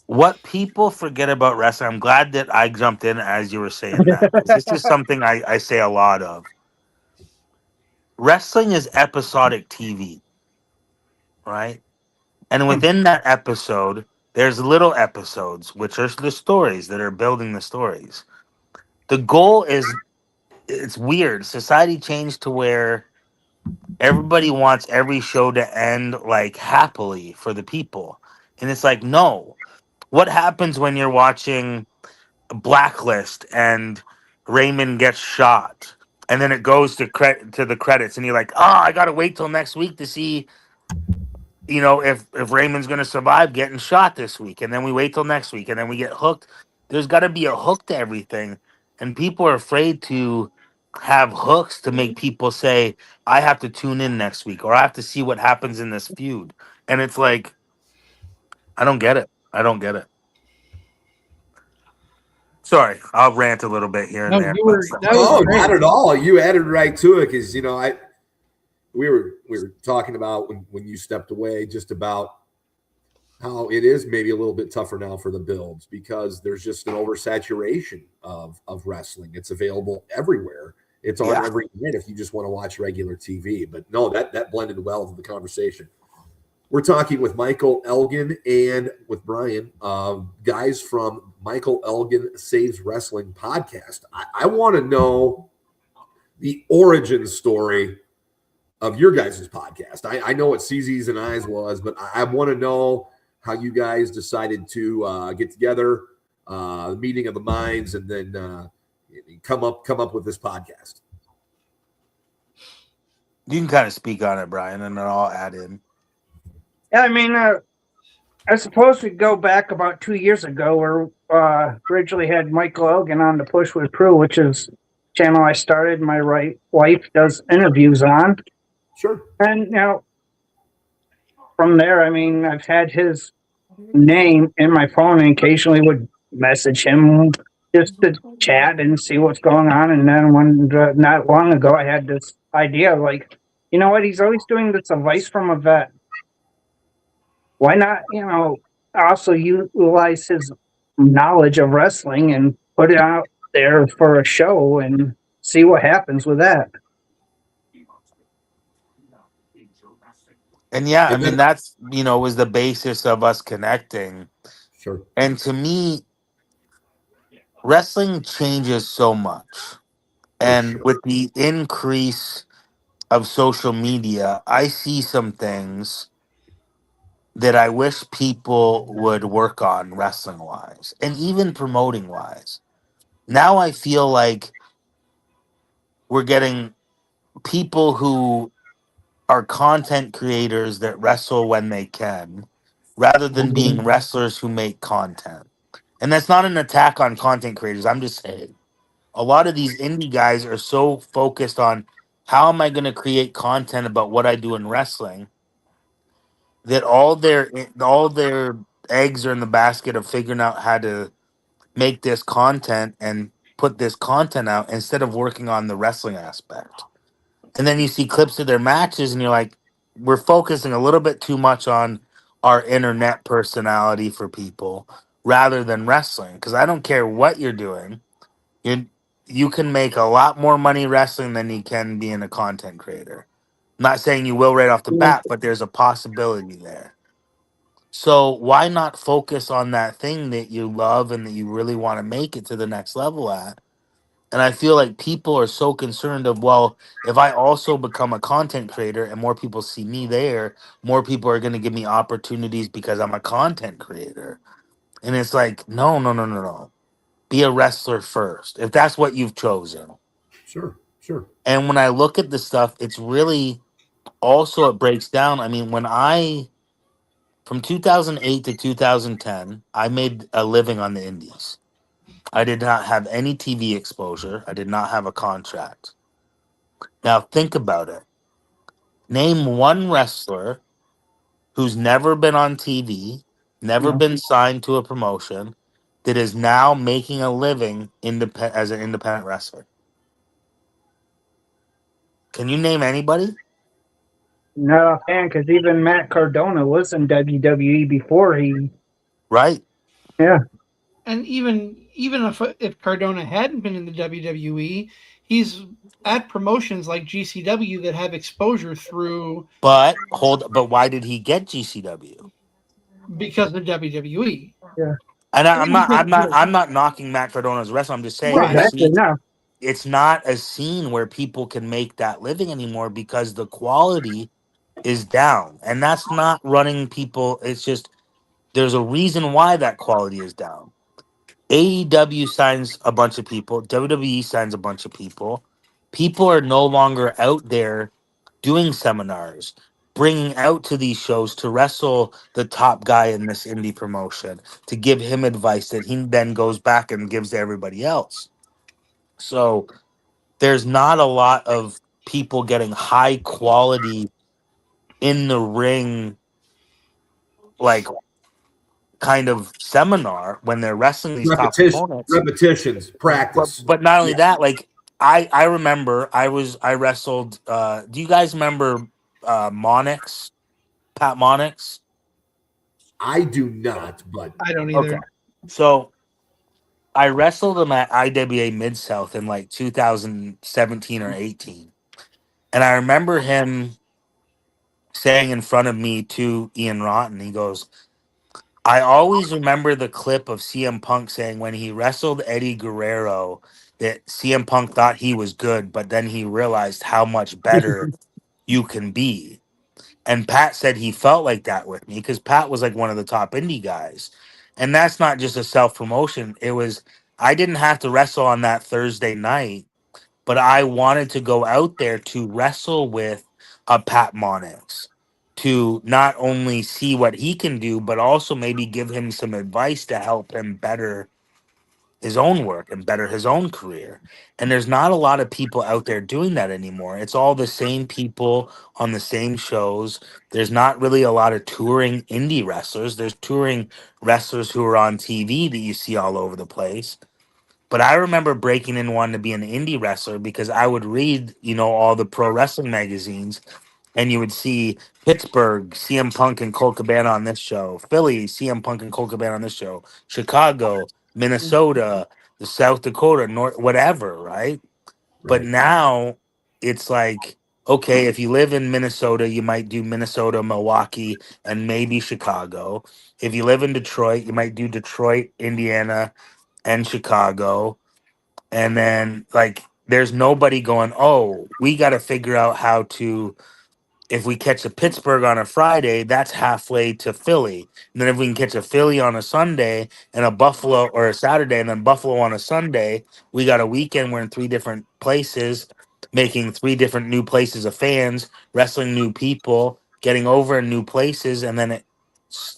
[SPEAKER 5] What people forget about wrestling, I'm glad that I jumped in as you were saying that. 'Cause this is something I say a lot of. Wrestling is episodic TV, right? And within that episode, there's little episodes, which are the stories that are building the stories. The goal is, it's weird. Society changed to where everybody wants every show to end like happily for the people. And it's like, no. What happens when you're watching Blacklist and Raymond gets shot, and then it goes to the credits, and you're like, I gotta wait till next week to see, if Raymond's gonna survive getting shot this week, and then we wait till next week, and then we get hooked. There's got to be a hook to everything, and people are afraid to have hooks to make people say, I have to tune in next week, or I have to see what happens in this feud, and it's like, I don't get it. Sorry, I'll rant a little bit here and there.
[SPEAKER 6] Not at all. You added right to it because we were talking about when you stepped away just about how it is maybe a little bit tougher now for the builds because there's just an oversaturation of wrestling. It's available everywhere. It's on every night if you just want to watch regular TV. But no, that blended well into the conversation. We're talking with Michael Elgin and with Brian, guys from Michael Elgin Saves Wrestling podcast. I want to know the origin story of your guys' podcast. I know what CZ's and I's was, but I want to know how you guys decided to get together, the meeting of the minds, and then come up with this podcast.
[SPEAKER 5] You can kind of speak on it, Brian, and then I'll add in.
[SPEAKER 7] Yeah, I mean, I suppose we go back about 2 years ago where originally had Michael Elgin on the Push with Prue, which is channel I started. My wife does interviews on.
[SPEAKER 6] Sure.
[SPEAKER 7] And from there, I've had his name in my phone and occasionally would message him just to chat and see what's going on. And then not long ago, I had this idea like, you know what? He's always doing this advice from a vet. Why not, also utilize his knowledge of wrestling and put it out there for a show and see what happens with that.
[SPEAKER 5] And yeah, I
[SPEAKER 6] And
[SPEAKER 5] mean,
[SPEAKER 6] then,
[SPEAKER 5] that's, was the basis of us connecting.
[SPEAKER 6] sure.
[SPEAKER 5] And to me, wrestling changes so much.
[SPEAKER 6] For
[SPEAKER 5] And
[SPEAKER 6] sure.
[SPEAKER 5] with the increase of social media, I see some things that I wish people would work on wrestling wise and even promoting wise. Now I feel like we're getting people who are content creators that wrestle when they can rather than being wrestlers who make content. And that's not an attack on content creators. I'm just saying a lot of these indie guys are so focused on how am I going to create content about what I do in wrestling that all their eggs are in the basket of figuring out how to make this content and put this content out instead of working on the wrestling aspect. And then you see clips of their matches and you're like, we're focusing a little bit too much on our internet personality for people rather than wrestling. Because I don't care what you're doing, you you can make a lot more money wrestling than you can being a content creator. I'm not saying you will right off the bat, but there's a possibility there. So why not focus on that thing that you love and that you really want to make it to the next level at? And I feel like people are so concerned of, well, if I also become a content creator and more people see me there, more people are going to give me opportunities because I'm a content creator. And it's like, no, no, no, no, no. Be a wrestler first, if that's what you've chosen.
[SPEAKER 6] Sure. Sure.
[SPEAKER 5] And when I look at the stuff, it's really also, it breaks down. I mean, from 2008 to 2010, I made a living on the indies. I did not have any TV exposure. I did not have a contract. Now think about it. Name one wrestler who's never been on TV, never been signed to a promotion, that is now making a living as an independent wrestler. Can you name anybody?
[SPEAKER 7] Not offhand, because even Matt Cardona was in WWE before he.
[SPEAKER 5] Right.
[SPEAKER 7] Yeah.
[SPEAKER 1] And even if Cardona hadn't been in the WWE, he's at promotions like GCW that have exposure through
[SPEAKER 5] But why did he get GCW?
[SPEAKER 1] because of WWE.
[SPEAKER 7] Yeah.
[SPEAKER 5] And
[SPEAKER 1] I mean, because,
[SPEAKER 5] I'm not knocking Matt Cardona's wrestling. I'm just saying
[SPEAKER 1] right.
[SPEAKER 7] Exactly. No.
[SPEAKER 5] it's not a scene where people can make that living anymore because the quality is down. And that's not running people. It's just there's a reason why that quality is down. AEW signs a bunch of people, WWE signs a bunch of people. People are no longer out there doing seminars, bringing out to these shows to wrestle the top guy in this indie promotion, to give him advice that he then goes back and gives to everybody else. So there's not a lot of people getting high quality in the ring, like kind of seminar when they're wrestling these top opponents.
[SPEAKER 6] Repetitions, practice.
[SPEAKER 5] But not only
[SPEAKER 6] Yeah.
[SPEAKER 5] that, like I remember I wrestled. Do you guys remember Monix? Pat Monix?
[SPEAKER 6] I do not, but
[SPEAKER 1] I don't
[SPEAKER 5] Okay.
[SPEAKER 1] either.
[SPEAKER 5] So I wrestled him at IWA Mid South in like 2017 or 18. And I remember him saying in front of me to Ian Rotten, he goes, I always remember the clip of CM Punk saying when he wrestled Eddie Guerrero that CM Punk thought he was good, but then he realized how much better you can be. And Pat said he felt like that with me because Pat was like one of the top indie guys. And that's not just a self promotion. It was, I didn't have to wrestle on that Thursday night, but I wanted to go out there to wrestle with a Pat Monix, to not only see what he can do, but also maybe give him some advice to help him better his own work and better his own career. And there's not a lot of people out there doing that anymore. It's all the same people on the same shows. There's not really a lot of touring indie wrestlers. There's touring wrestlers who are on TV that you see all over the place. But I remember breaking in wanting to be an indie wrestler because I would read, all the pro wrestling magazines, and you would see Pittsburgh, CM Punk and Colt Cabana on this show, Philly, CM Punk and Colt Cabana on this show, Chicago, Minnesota, the South Dakota, North, whatever, right? But
[SPEAKER 6] Right.
[SPEAKER 5] now it's like, okay, if you live in Minnesota, you might do Minnesota, Milwaukee, and maybe Chicago. If you live in Detroit, you might do Detroit, Indiana, and Chicago. And then, like, there's nobody going, oh, we got to figure out how to, if we catch a Pittsburgh on a Friday, that's halfway to Philly. And then if we can catch a Philly on a Sunday and a Buffalo, or a Saturday and then Buffalo on a Sunday, we got a weekend. We're in three different places, making three different new places of fans, wrestling new people, getting over in new places, and then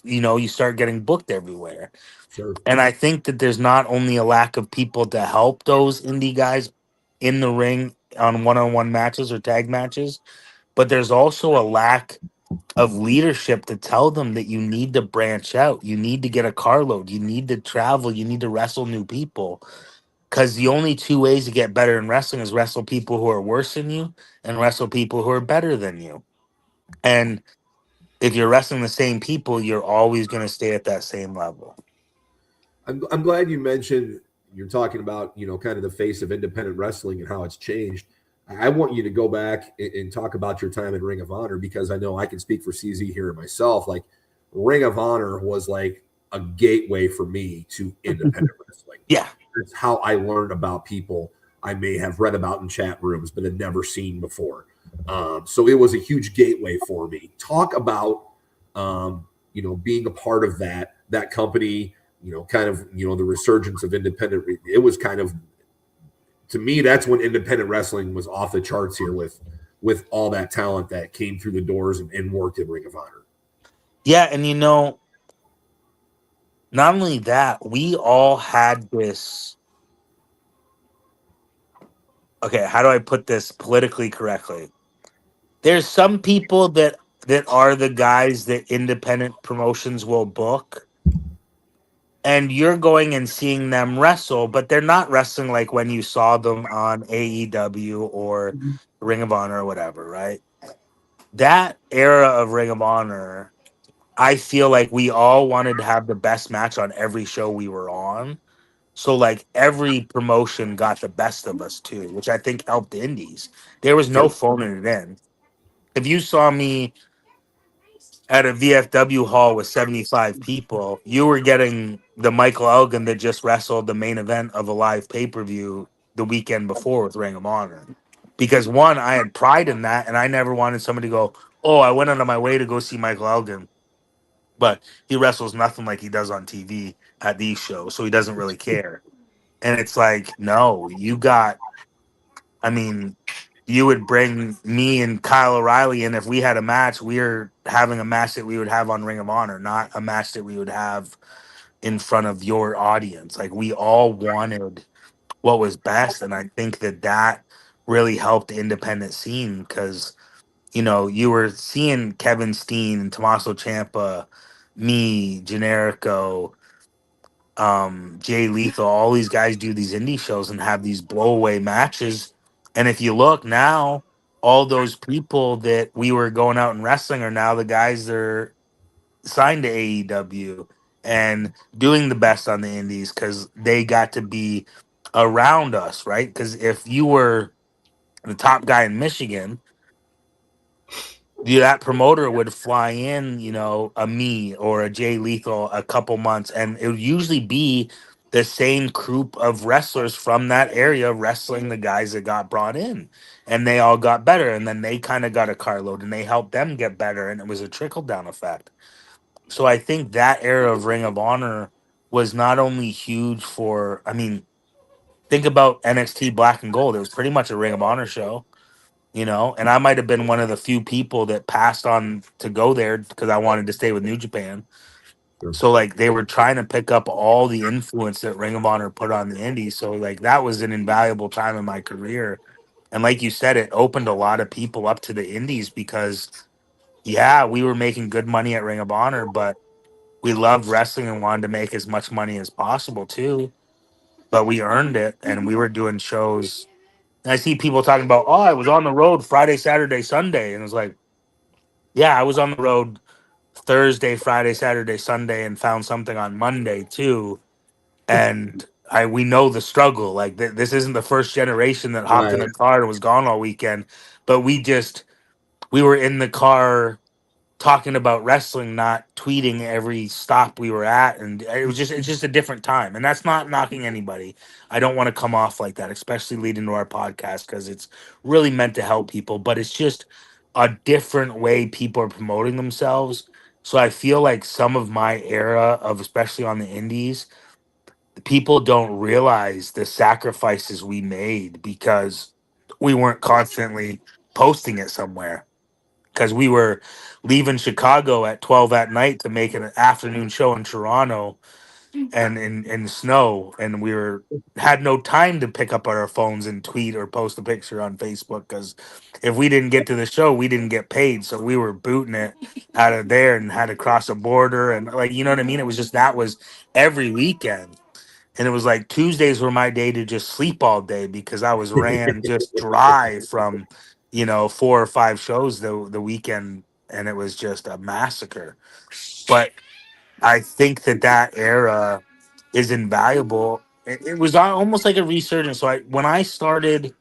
[SPEAKER 5] you start getting booked everywhere.
[SPEAKER 6] Sure.
[SPEAKER 5] And I think that there's not only a lack of people to help those indie guys in the ring on one-on-one matches or tag matches, but there's also a lack of leadership to tell them that you need to branch out. You need to get a carload. You need to travel. You need to wrestle new people. Because the only two ways to get better in wrestling is wrestle people who are worse than you and wrestle people who are better than you. And if you're wrestling the same people, you're always going to stay at that same level.
[SPEAKER 6] I'm glad you mentioned you're talking about, kind of the face of independent wrestling and how it's changed. I want you to go back and talk about your time in Ring of Honor, because I know I can speak for CZ here myself. Like, Ring of Honor was like a gateway for me to independent wrestling.
[SPEAKER 5] Yeah.
[SPEAKER 6] That's how I learned about people I may have read about in chat rooms but had never seen before. So it was a huge gateway for me. Talk about, being a part of that company, kind of, the resurgence of independent. It was kind of, to me, that's when independent wrestling was off the charts here with all that talent that came through the doors and worked in Ring of Honor.
[SPEAKER 5] Yeah, and not only that, we all had this. Okay, how do I put this politically correctly? There's some people that are the guys that independent promotions will book, and you're going and seeing them wrestle, but they're not wrestling like when you saw them on AEW or Ring of Honor or whatever, right? That era of Ring of Honor, I feel like we all wanted to have the best match on every show we were on. So, like, every promotion got the best of us too, which I think helped the indies. There was no phoning it in. If you saw me at a VFW hall with 75 people, you were getting the Michael Elgin that just wrestled the main event of a live pay-per-view the weekend before with Ring of Honor. Because one, I had pride in that, and I never wanted somebody to go, oh, I went out of my way to go see Michael Elgin, but he wrestles nothing like he does on TV at these shows, so he doesn't really care. And it's like, no, I mean, you would bring me and Kyle O'Reilly in. If we had a match, we're having a match that we would have on Ring of Honor, not a match that we would have in front of your audience. Like, we all wanted what was best. And I think that really helped the independent scene because, you were seeing Kevin Steen and Tommaso Ciampa, me, Generico, Jay Lethal, all these guys do these indie shows and have these blowaway matches. And if you look now, all those people that we were going out and wrestling are now the guys that are signed to AEW and doing the best on the indies because they got to be around us, right? Because if you were the top guy in Michigan, that promoter would fly in, a me or a Jay Lethal a couple months, and it would usually be the same group of wrestlers from that area wrestling the guys that got brought in, and they all got better, and then they kind of got a carload, and they helped them get better, and it was a trickle down effect. So I think that era of Ring of Honor was not only huge think about NXT Black and Gold. It was pretty much a Ring of Honor show. and I might have been one of the few people that passed on to go there because I wanted to stay with New Japan.
[SPEAKER 6] Sure.
[SPEAKER 5] So like they were trying to pick up all the influence that Ring of Honor put on the indies. So like that was an invaluable time in my career. And like you said, it opened a lot of people up to the indies because yeah, we were making good money at Ring of Honor, but we loved wrestling and wanted to make as much money as possible too. But we earned it and we were doing shows. And I see people talking about, oh, I was on the road Friday, Saturday, Sunday. And it was like, yeah, I was on the road Thursday, Friday, Saturday, Sunday, and found something on Monday too. And we know the struggle. Like this isn't the first generation that hopped in
[SPEAKER 6] Right.
[SPEAKER 5] the car and was gone all weekend, but we were in the car talking about wrestling, not tweeting every stop we were at, and it's just a different time. And that's not knocking anybody. I don't want to come off like that, especially leading to our podcast because it's really meant to help people, but it's just a different way people are promoting themselves. So I feel like some of my era of, especially on the indies, people don't realize the sacrifices we made because we weren't constantly posting it somewhere, because we were leaving Chicago at 12 at night to make an afternoon show in Toronto and in snow, and we were had no time to pick up our phones and tweet or post a picture on Facebook because if we didn't get to the show, we didn't get paid. So we were booting it out of there and had to cross a border and like what I mean? It was just that was every weekend. And it was like Tuesdays were my day to just sleep all day because I was ran just dry from, 4 or 5 shows the weekend, and it was just a massacre. But I think that era is invaluable. It was almost like a resurgence. So when I started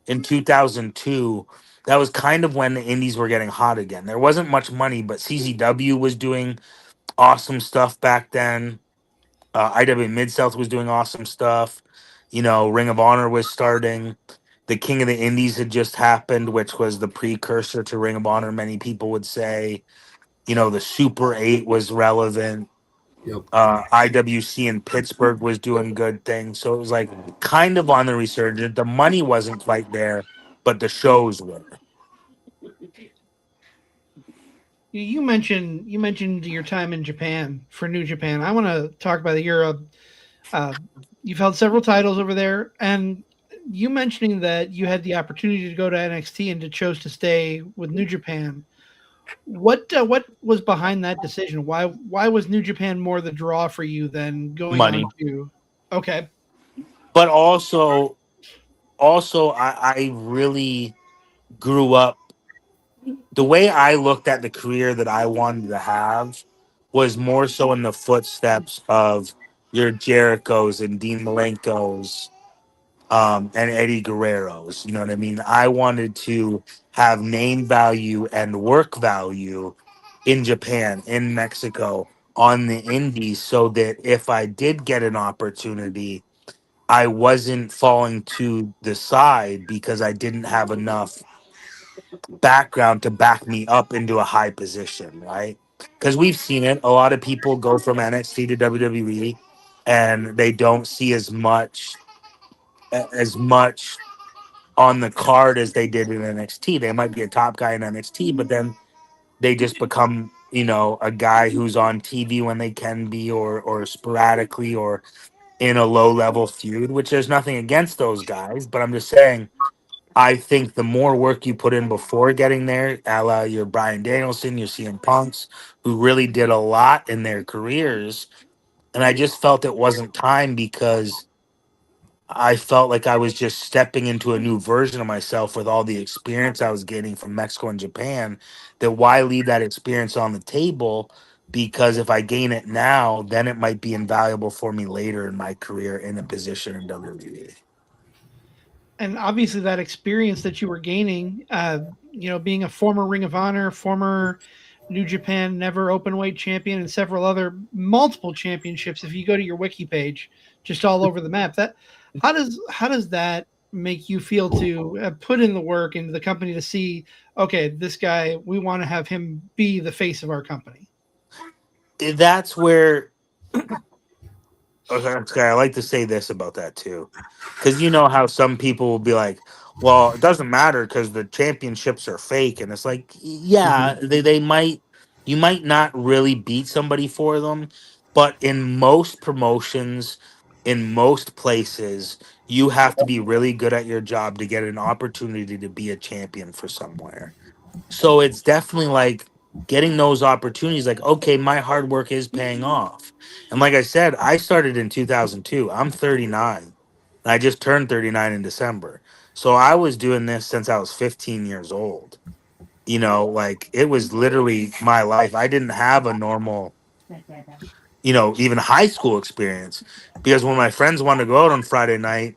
[SPEAKER 5] in 2002, that was kind of when the indies were getting hot again. There wasn't much money, but CZW was doing awesome stuff back then. IW Mid South was doing awesome stuff. Ring of Honor was starting. The King of the Indies had just happened, which was the precursor to Ring of Honor, many people would say. The Super 8 was relevant.
[SPEAKER 6] Yep.
[SPEAKER 5] IWC in Pittsburgh was doing good things. So it was like kind of on the resurgence. The money wasn't quite there, but the shows were.
[SPEAKER 1] You mentioned your time in Japan for New Japan. I want to talk about the Europe. You've held several titles over there, and you mentioning that you had the opportunity to go to NXT and chose to stay with New Japan. What was behind that decision? Why was New Japan more the draw for you than going
[SPEAKER 5] Money.
[SPEAKER 1] on to? Okay,
[SPEAKER 5] But also I really grew up. The way I looked at the career that I wanted to have was more so in the footsteps of your Jerichos and Dean Malenko's, and Eddie Guerrero's. You know what I mean? I wanted to have name value and work value in Japan, in Mexico, on the indies, so that if I did get an opportunity, I wasn't falling to the side because I didn't have enough background to back me up into a high position, right? Because we've seen it. A lot of people go from NXT to WWE and they don't see as much on the card as they did in NXT. They might be a top guy in NXT, but then they just become, a guy who's on TV when they can be, or sporadically, or in a low level feud, which there's nothing against those guys. But I'm just saying, I think the more work you put in before getting there, a la your Brian Danielson, your CM Punks, who really did a lot in their careers. And I just felt it wasn't time because I felt like I was just stepping into a new version of myself with all the experience I was getting from Mexico and Japan. That why leave that experience on the table? Because if I gain it now, then it might be invaluable for me later in my career in a position in WWE.
[SPEAKER 1] and obviously that experience that you were gaining, being a former Ring of Honor, former New Japan Never Openweight champion, and several other multiple championships. If you go to your wiki page, just all over the map, that how does that make you feel to put in the work into the company to see, okay, this guy, we want to have him be the face of our company.
[SPEAKER 5] That's where okay, I like to say this about that too, because you know how some people will be like, Well, it doesn't matter because the championships are fake, and it's like, yeah, they might, you might not really beat somebody for them, but in most promotions, in most places, you have to be really good at your job to get an opportunity to be a champion for somewhere. So it's definitely like getting those opportunities, like, okay, my hard work is paying off. And like I said, I started in 2002. I'm 39. And I just turned 39 in December. So I was doing this since I was 15 years old. You know, like it was literally my life. I didn't have a normal, even high school experience because when my friends wanted to go out on Friday night,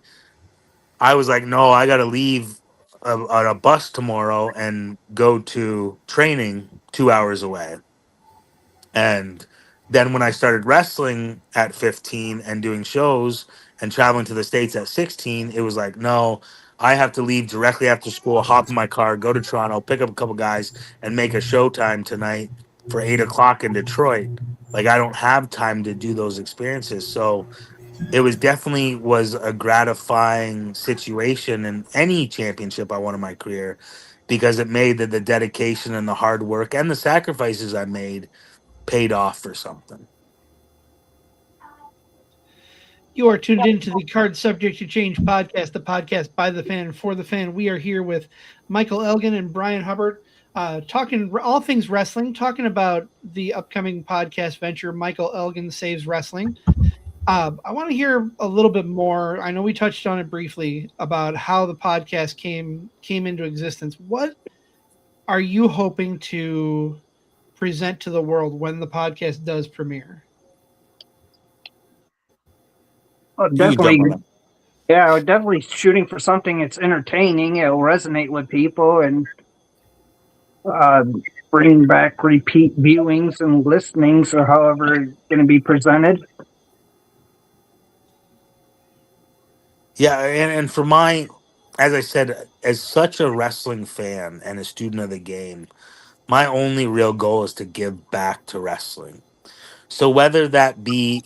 [SPEAKER 5] I was like, no, I got to leave on a bus tomorrow and go to training 2 hours away. And then when I started wrestling at 15 and doing shows and traveling to the States at 16, it was like, no, I have to leave directly after school, hop in my car, go to Toronto, pick up a couple guys, and make a showtime tonight for 8 o'clock in Detroit. Like, I don't have time to do those experiences. So, it was definitely was a gratifying situation in any championship I won in my career because it made the dedication and the hard work and the sacrifices I made paid off for something.
[SPEAKER 1] You are tuned into the Card Subject to Change podcast, the podcast by the fan for the fan. We are here with Michael Elgin and Brian Hubbart, talking all things wrestling, talking about the upcoming podcast venture, Michael Elgin Saves Wrestling. I want to hear a little bit more. I know we touched on it briefly about how the podcast came into existence. What are you hoping to present to the world when the podcast does premiere?
[SPEAKER 7] Oh,
[SPEAKER 5] You can jump on
[SPEAKER 7] definitely.
[SPEAKER 5] that.
[SPEAKER 7] Yeah, we're definitely shooting for something that's entertaining. It'll resonate with people and uh, bring back repeat viewings and listenings or however it's going to be presented.
[SPEAKER 5] Yeah, and for as I said, as such a wrestling fan and a student of the game, my only real goal is to give back to wrestling. So whether that be,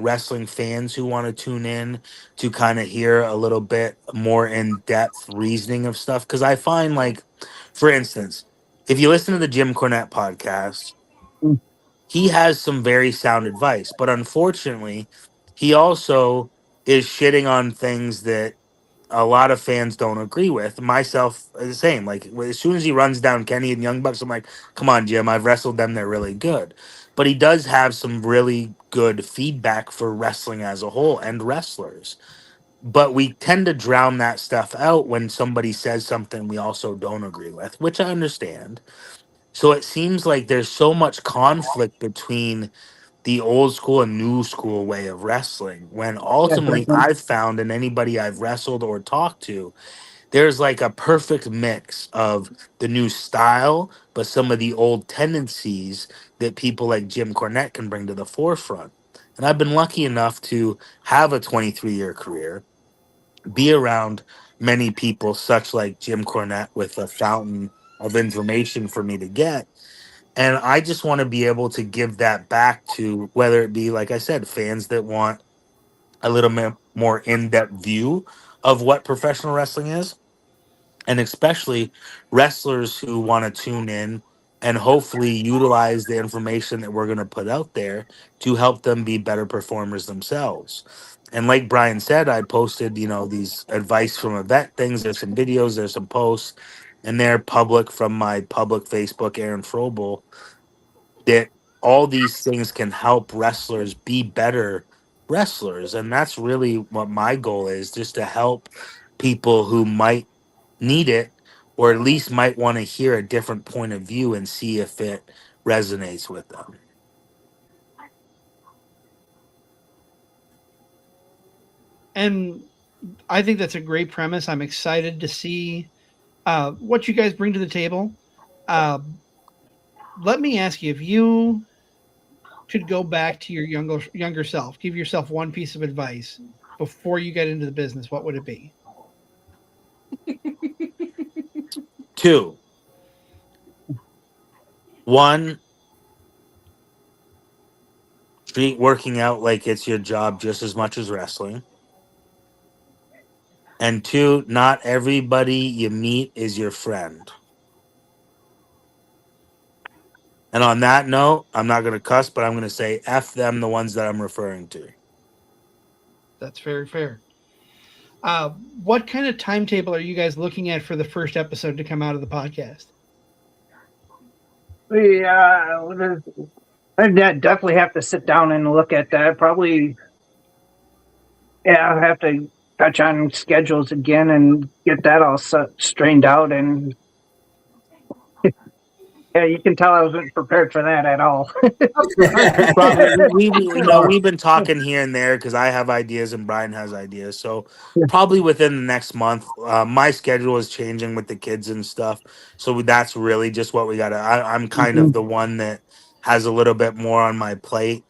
[SPEAKER 5] wrestling fans who want to tune in to kind of hear a little bit more in-depth reasoning of stuff, because I find like, for instance, if you listen to the Jim Cornette podcast, he has some very sound advice, but unfortunately, he also is shitting on things that a lot of fans don't agree with. Myself, the same. Like as soon as he runs down Kenny and Young Bucks, I'm like, "Come on, Jim! I've wrestled them; they're really good." But he does have some really good feedback for wrestling as a whole and wrestlers. But we tend to drown that stuff out when somebody says something we also don't agree with, which I understand. So it seems like there's so much conflict between the old school and new school way of wrestling when
[SPEAKER 7] Yeah,
[SPEAKER 5] ultimately
[SPEAKER 7] definitely.
[SPEAKER 5] I've found in anybody I've wrestled or talked to, there's like a perfect mix of the new style, but some of the old tendencies that people like Jim Cornette can bring to the forefront. And I've been lucky enough to have a 23-year career, be around many people, such like Jim Cornette, with a fountain of information for me to get. And I just want to be able to give that back to whether it be, like I said, fans that want a little bit more in depth view of what professional wrestling is, and especially wrestlers who want to tune in and hopefully utilize the information that we're going to put out there to help them be better performers themselves. And like Brian said, I posted, these advice from event things. There's some videos, there's some posts, and they're public from my public Facebook, Aaron Frobel, that all these things can help wrestlers be better wrestlers. And that's really what my goal is, just to help people who might need it or at least might want to hear a different point of view and see if it resonates with them.
[SPEAKER 1] And I think that's a great premise. I'm excited to see what you guys bring to the table. Uh, Let me ask you, if you could go back to your younger self, give yourself one piece of advice before you get into the business, what would it be?
[SPEAKER 5] Two, one, treat working out like it's your job just as much as wrestling. And 2, not everybody you meet is your friend. And on that note, I'm not going to cuss, but I'm going to say F them, the ones that I'm referring to.
[SPEAKER 1] That's very fair. What kind of timetable are you guys looking at for the first episode to come out of the podcast?
[SPEAKER 7] Yeah, I definitely have to sit down and look at that. Probably, yeah, I'll have to touch on schedules again and get that all strained out. And yeah, you can tell I wasn't prepared for that at all.
[SPEAKER 5] Probably, we've been talking here and there because I have ideas and Brian has ideas. So probably within the next month, my schedule is changing with the kids and stuff. So that's really just what we got to. I'm kind of the one that has a little bit more on my plate,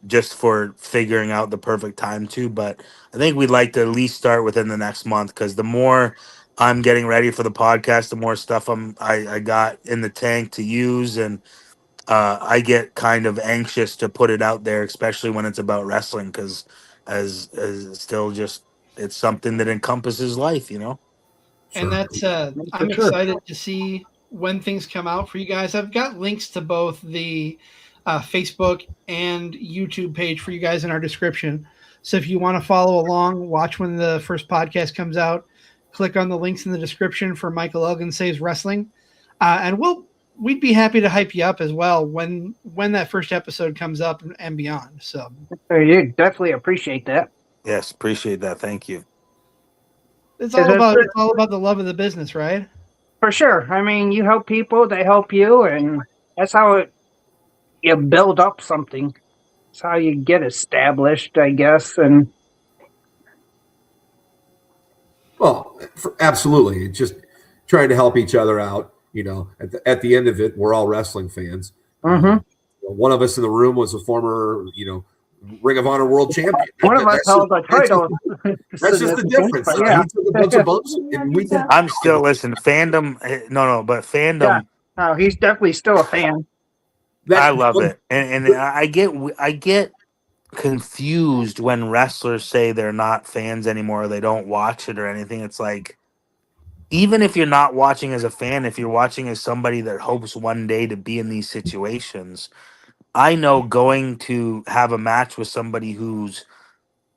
[SPEAKER 5] just for figuring out the perfect time to. But I think we'd like to at least start within the next month because the more I'm getting ready for the podcast, the more stuff I got in the tank to use, and I get kind of anxious to put it out there, especially when it's about wrestling, because as it's still just it's something that encompasses life, you know.
[SPEAKER 1] And that's I'm excited to see when things come out for you guys. I've got links to both the Facebook and YouTube page for you guys in our description. So if you want to follow along, watch when the first podcast comes out, click on the links in the description for Michael Elgin Saves Wrestling, and we'd be happy to hype you up as well when that first episode comes up and beyond. So
[SPEAKER 7] you definitely appreciate that.
[SPEAKER 5] Yes, appreciate that. Thank you.
[SPEAKER 1] It's all about the love of the business, right?
[SPEAKER 7] For sure. I mean, you help people, they help you, and that's how you build up something. That's how you get established, I guess. And
[SPEAKER 6] Well, absolutely. It's just trying to help each other out. You know, at the end of it, we're all wrestling fans. One of us in the room was a former, Ring of Honor world champion.
[SPEAKER 7] One of us held a title.
[SPEAKER 6] That's just the difference.
[SPEAKER 7] Yeah.
[SPEAKER 6] He took a bunch of bumps, and we did.
[SPEAKER 5] I'm still listening. Fandom, but fandom.
[SPEAKER 7] Yeah. Oh, he's definitely still a fan.
[SPEAKER 5] I love it, and I get confused when wrestlers say they're not fans anymore, or they don't watch it or anything. It's like, even if you're not watching as a fan, if you're watching as somebody that hopes one day to be in these situations, I know going to have a match with somebody who's,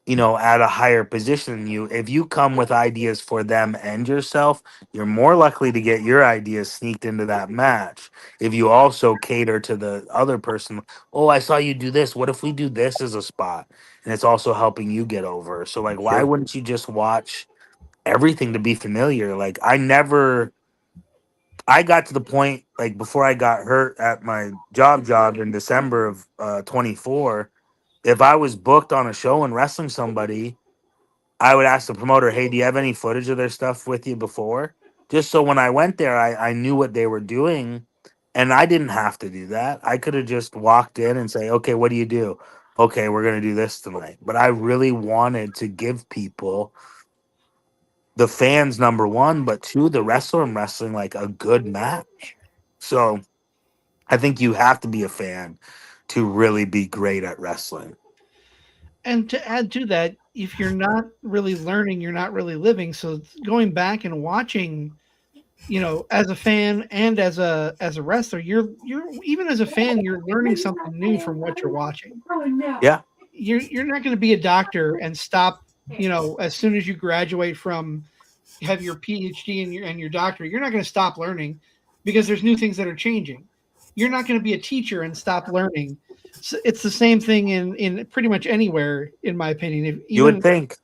[SPEAKER 5] at a higher position than you, if you come with ideas for them and yourself, you're more likely to get your ideas sneaked into that match. If you also cater to the other person, oh, I saw you do this. What if we do this as a spot? And it's also helping you get over. So, like, why wouldn't you just watch everything to be familiar? Like, I got to the point, like, before I got hurt at my job in December of 24, if I was booked on a show and wrestling somebody, I would ask the promoter, hey, do you have any footage of their stuff with you before? Just so when I went there, I knew what they were doing, and I didn't have to do that. I could have just walked in and say, okay, what do you do? Okay, we're going to do this tonight. But I really wanted to give people, the fans, number one, but 2, the wrestler and wrestling, like, a good match. So I think you have to be a fan to really be great at wrestling.
[SPEAKER 1] And to add to that, if you're not really learning, you're not really living. So going back and watching, as a fan and as a wrestler, you're even as a fan, you're learning something new from what you're watching.
[SPEAKER 5] Yeah.
[SPEAKER 1] You're not going to be a doctor and stop, as soon as you graduate from have your PhD and your doctorate, you're not going to stop learning because there's new things that are changing. You're not going to be a teacher and stop learning. So it's the same thing in pretty much anywhere, in my opinion.
[SPEAKER 5] You would think.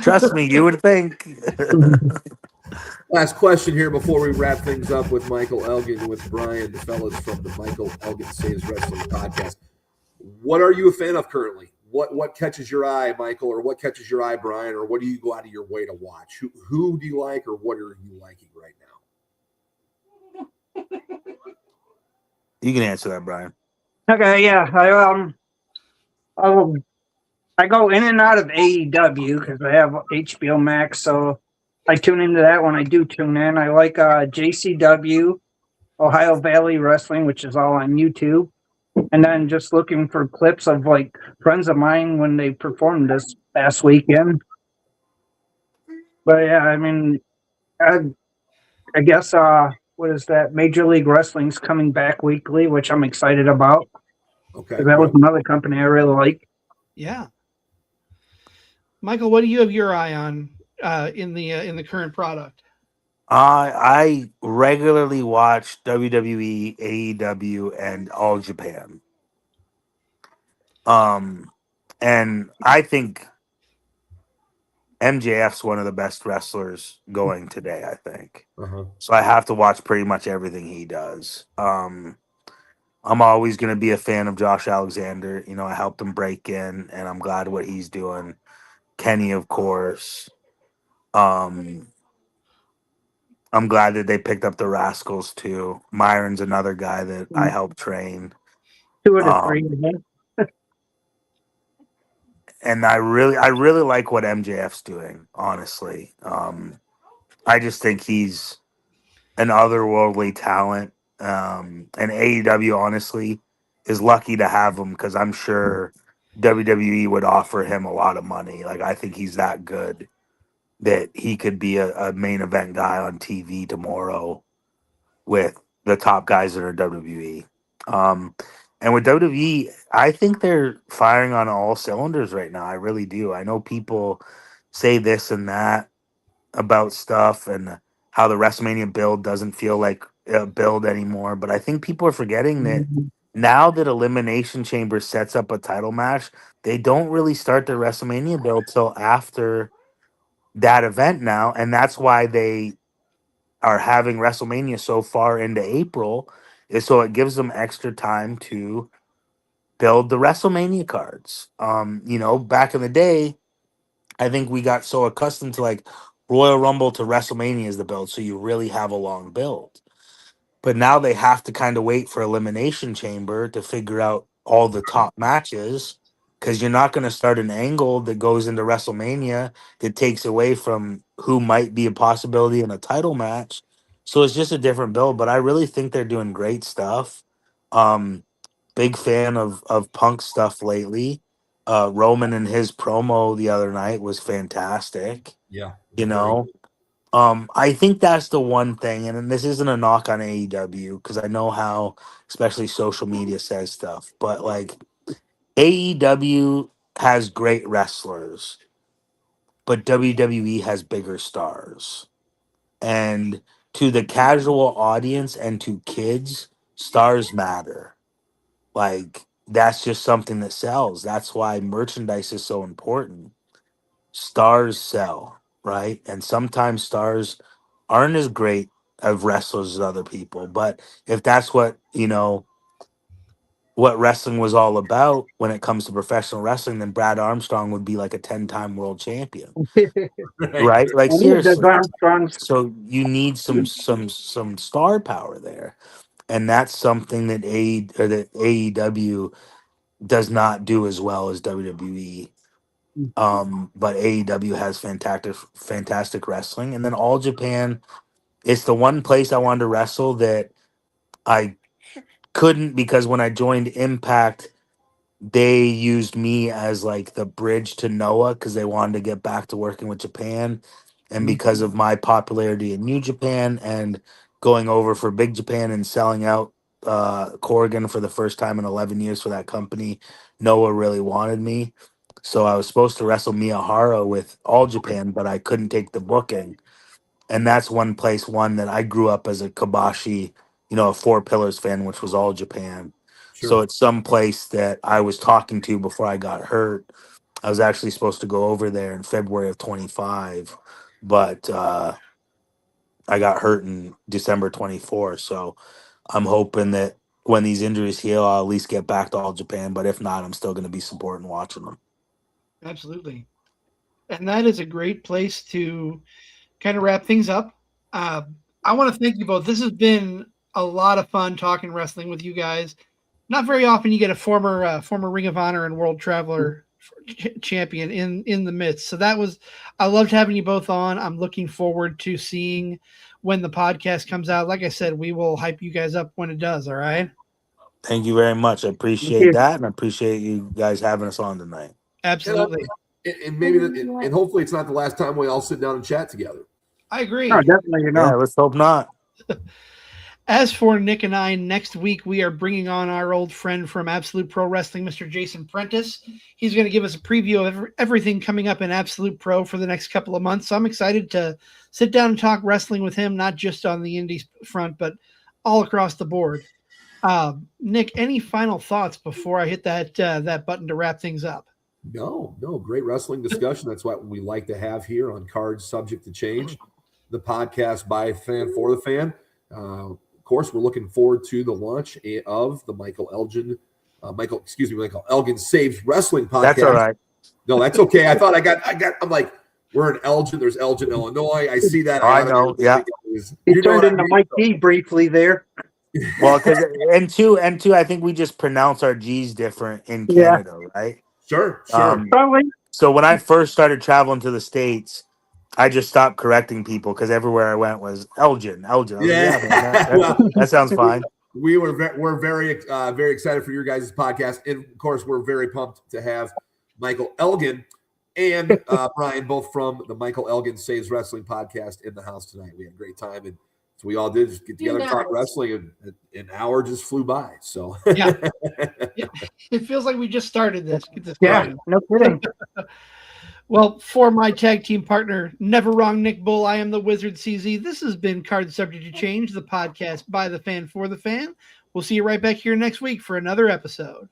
[SPEAKER 5] Trust me, you would think.
[SPEAKER 6] Last question here before we wrap things up with Michael Elgin, with Brian, the fellas from the Michael Elgin Saves Wrestling podcast. What are you a fan of currently? What catches your eye, Michael, or what catches your eye, Brian, or what do you go out of your way to watch? Who do you like, or what are you liking right now?
[SPEAKER 5] You can answer that, Brian.
[SPEAKER 7] Okay, yeah. I go in and out of AEW because I have HBO Max, so I tune into that when I do tune in. I like JCW, Ohio Valley Wrestling, which is all on YouTube. And then just looking for clips of, like, friends of mine when they perform this last weekend. But yeah, I mean, I guess what is that? Major League Wrestling's coming back weekly, which I'm excited about.
[SPEAKER 6] Okay,
[SPEAKER 7] That was
[SPEAKER 6] good.
[SPEAKER 7] another company I really like.
[SPEAKER 1] Yeah. Michael, what do you have your eye on in the current product?
[SPEAKER 5] I regularly watch WWE, AEW, and All Japan. And I think MJF's one of the best wrestlers going today, I think.
[SPEAKER 6] Uh-huh.
[SPEAKER 5] So I have to watch pretty much everything he does. I'm always going to be a fan of Josh Alexander. You know, I helped him break in, and I'm glad what he's doing. Kenny, of course. Um, I'm glad that they picked up the Rascals too. Myron's another guy that I helped train.
[SPEAKER 7] 2 out of 3.
[SPEAKER 5] Um, and I really like what MJF's doing, honestly. I just think he's an otherworldly talent. And AEW, honestly, is lucky to have him because I'm sure WWE would offer him a lot of money. Like, I think he's that good that he could be a main event guy on TV tomorrow with the top guys that are WWE. And with WWE, I think they're firing on all cylinders right now. I really do. I know people say this and that about stuff and how the WrestleMania build doesn't feel like a build anymore. But I think people are forgetting that now that Elimination Chamber sets up a title match, they don't really start the WrestleMania build till after that event now. And that's why they are having WrestleMania so far into April, is so it gives them extra time to build the WrestleMania cards. You know, back in the day, I think we got so accustomed to like Royal Rumble to WrestleMania as the build, so you really have a long build. But now they have to kind of wait for Elimination Chamber to figure out all the top matches because you're not going to start an angle that goes into WrestleMania that takes away from who might be a possibility in a title match. So it's just a different build, but I really think they're doing great stuff. Um, Big fan of Punk stuff lately. Roman and his promo the other night was fantastic.
[SPEAKER 6] Yeah.
[SPEAKER 5] You
[SPEAKER 6] Very
[SPEAKER 5] know, I think that's the one thing, and this isn't a knock on AEW because I know how, especially social media says stuff, but like AEW has great wrestlers, but WWE has bigger stars. And to the casual audience and to kids, stars matter. Like that's just something that sells. That's why merchandise is so important. Stars sell, right? And sometimes stars aren't as great of wrestlers as other people. But if that's what, you know, what wrestling was all about when it comes to professional wrestling, then Brad Armstrong would be like a 10-time world champion,
[SPEAKER 6] right.
[SPEAKER 5] right? Like
[SPEAKER 7] Any of the
[SPEAKER 5] seriously.
[SPEAKER 7] Armstrongs.
[SPEAKER 5] So you need some star power there. And that's something that that AEW does not do as well as WWE. But AEW has fantastic wrestling. And then All Japan, it's the one place I wanted to wrestle that I couldn't because when I joined Impact, they used me as like the bridge to Noah because they wanted to get back to working with Japan. And because of my popularity in New Japan and going over for Big Japan and selling out Corrigan for the first time in 11 years for that company, Noah really wanted me. So I was supposed to wrestle Miyahara with All Japan, but I couldn't take the booking. And that's one that I grew up as a Kabashi, you know, a Four Pillars fan, which was All Japan. So
[SPEAKER 6] Sure.
[SPEAKER 5] it's some place that I was talking to before I got hurt. I was actually supposed to go over there in February of 25, but I got hurt in December 24. So I'm hoping that when these injuries heal, I'll at least get back to All Japan. But if not, I'm still going to be supporting watching them.
[SPEAKER 1] Absolutely. And that is a great place to kind of wrap things up. Uh, I want to thank you both. This has been a lot of fun talking wrestling with you guys. Not very often you get a former Ring of Honor and World Traveler champion in the midst. So I loved having you both on. I'm looking forward to seeing when the podcast comes out. Like I said, we will hype you guys up when it does. All right.
[SPEAKER 5] Thank you very much. I appreciate that. And I appreciate you guys having us on tonight.
[SPEAKER 1] Absolutely.
[SPEAKER 6] And maybe and hopefully it's not the last time we all sit down and chat together.
[SPEAKER 1] I agree.
[SPEAKER 7] No, definitely,
[SPEAKER 5] Yeah, let's hope not.
[SPEAKER 1] As for Nick and I, next week we are bringing on our old friend from Absolute Pro Wrestling, Mr. Jason Prentice. He's going to give us a preview of everything coming up in Absolute Pro for the next couple of months. So I'm excited to sit down and talk wrestling with him, not just on the indies front, but all across the board. Nick, any final thoughts before I hit that button to wrap things up?
[SPEAKER 6] No, great wrestling discussion. That's what we like to have here on Cards Subject to Change, the podcast by fan for the fan. Of course, we're looking forward to the launch of the Michael Elgin Saves Wrestling podcast.
[SPEAKER 5] That's all right.
[SPEAKER 6] No, that's okay. I thought I'm like, we're in Elgin. There's Elgin, Illinois. I see that.
[SPEAKER 5] I know. Yeah.
[SPEAKER 7] He turned into Mike D briefly there.
[SPEAKER 5] Well, and two, I think we just pronounce our G's different in Canada, right?
[SPEAKER 6] Sure.
[SPEAKER 7] Probably.
[SPEAKER 5] So when I first started traveling to the States, I just stopped correcting people because everywhere I went was Elgin. I was like, man, that sounds fine.
[SPEAKER 6] We're very excited for your guys' podcast, and of course, we're very pumped to have Michael Elgin and Brian, both from the Michael Elgin Saves Wrestling podcast, in the house tonight. We had a great time, and so we all did just get together and talk wrestling, and an hour just flew by. So
[SPEAKER 1] yeah, it feels like we just started this.
[SPEAKER 7] Yeah, no kidding.
[SPEAKER 1] Well, for my tag team partner, Never Wrong Nick Bull, I am the Wizard CZ. This has been Card Subject to Change, the podcast by the fan for the fan. We'll see you right back here next week for another episode.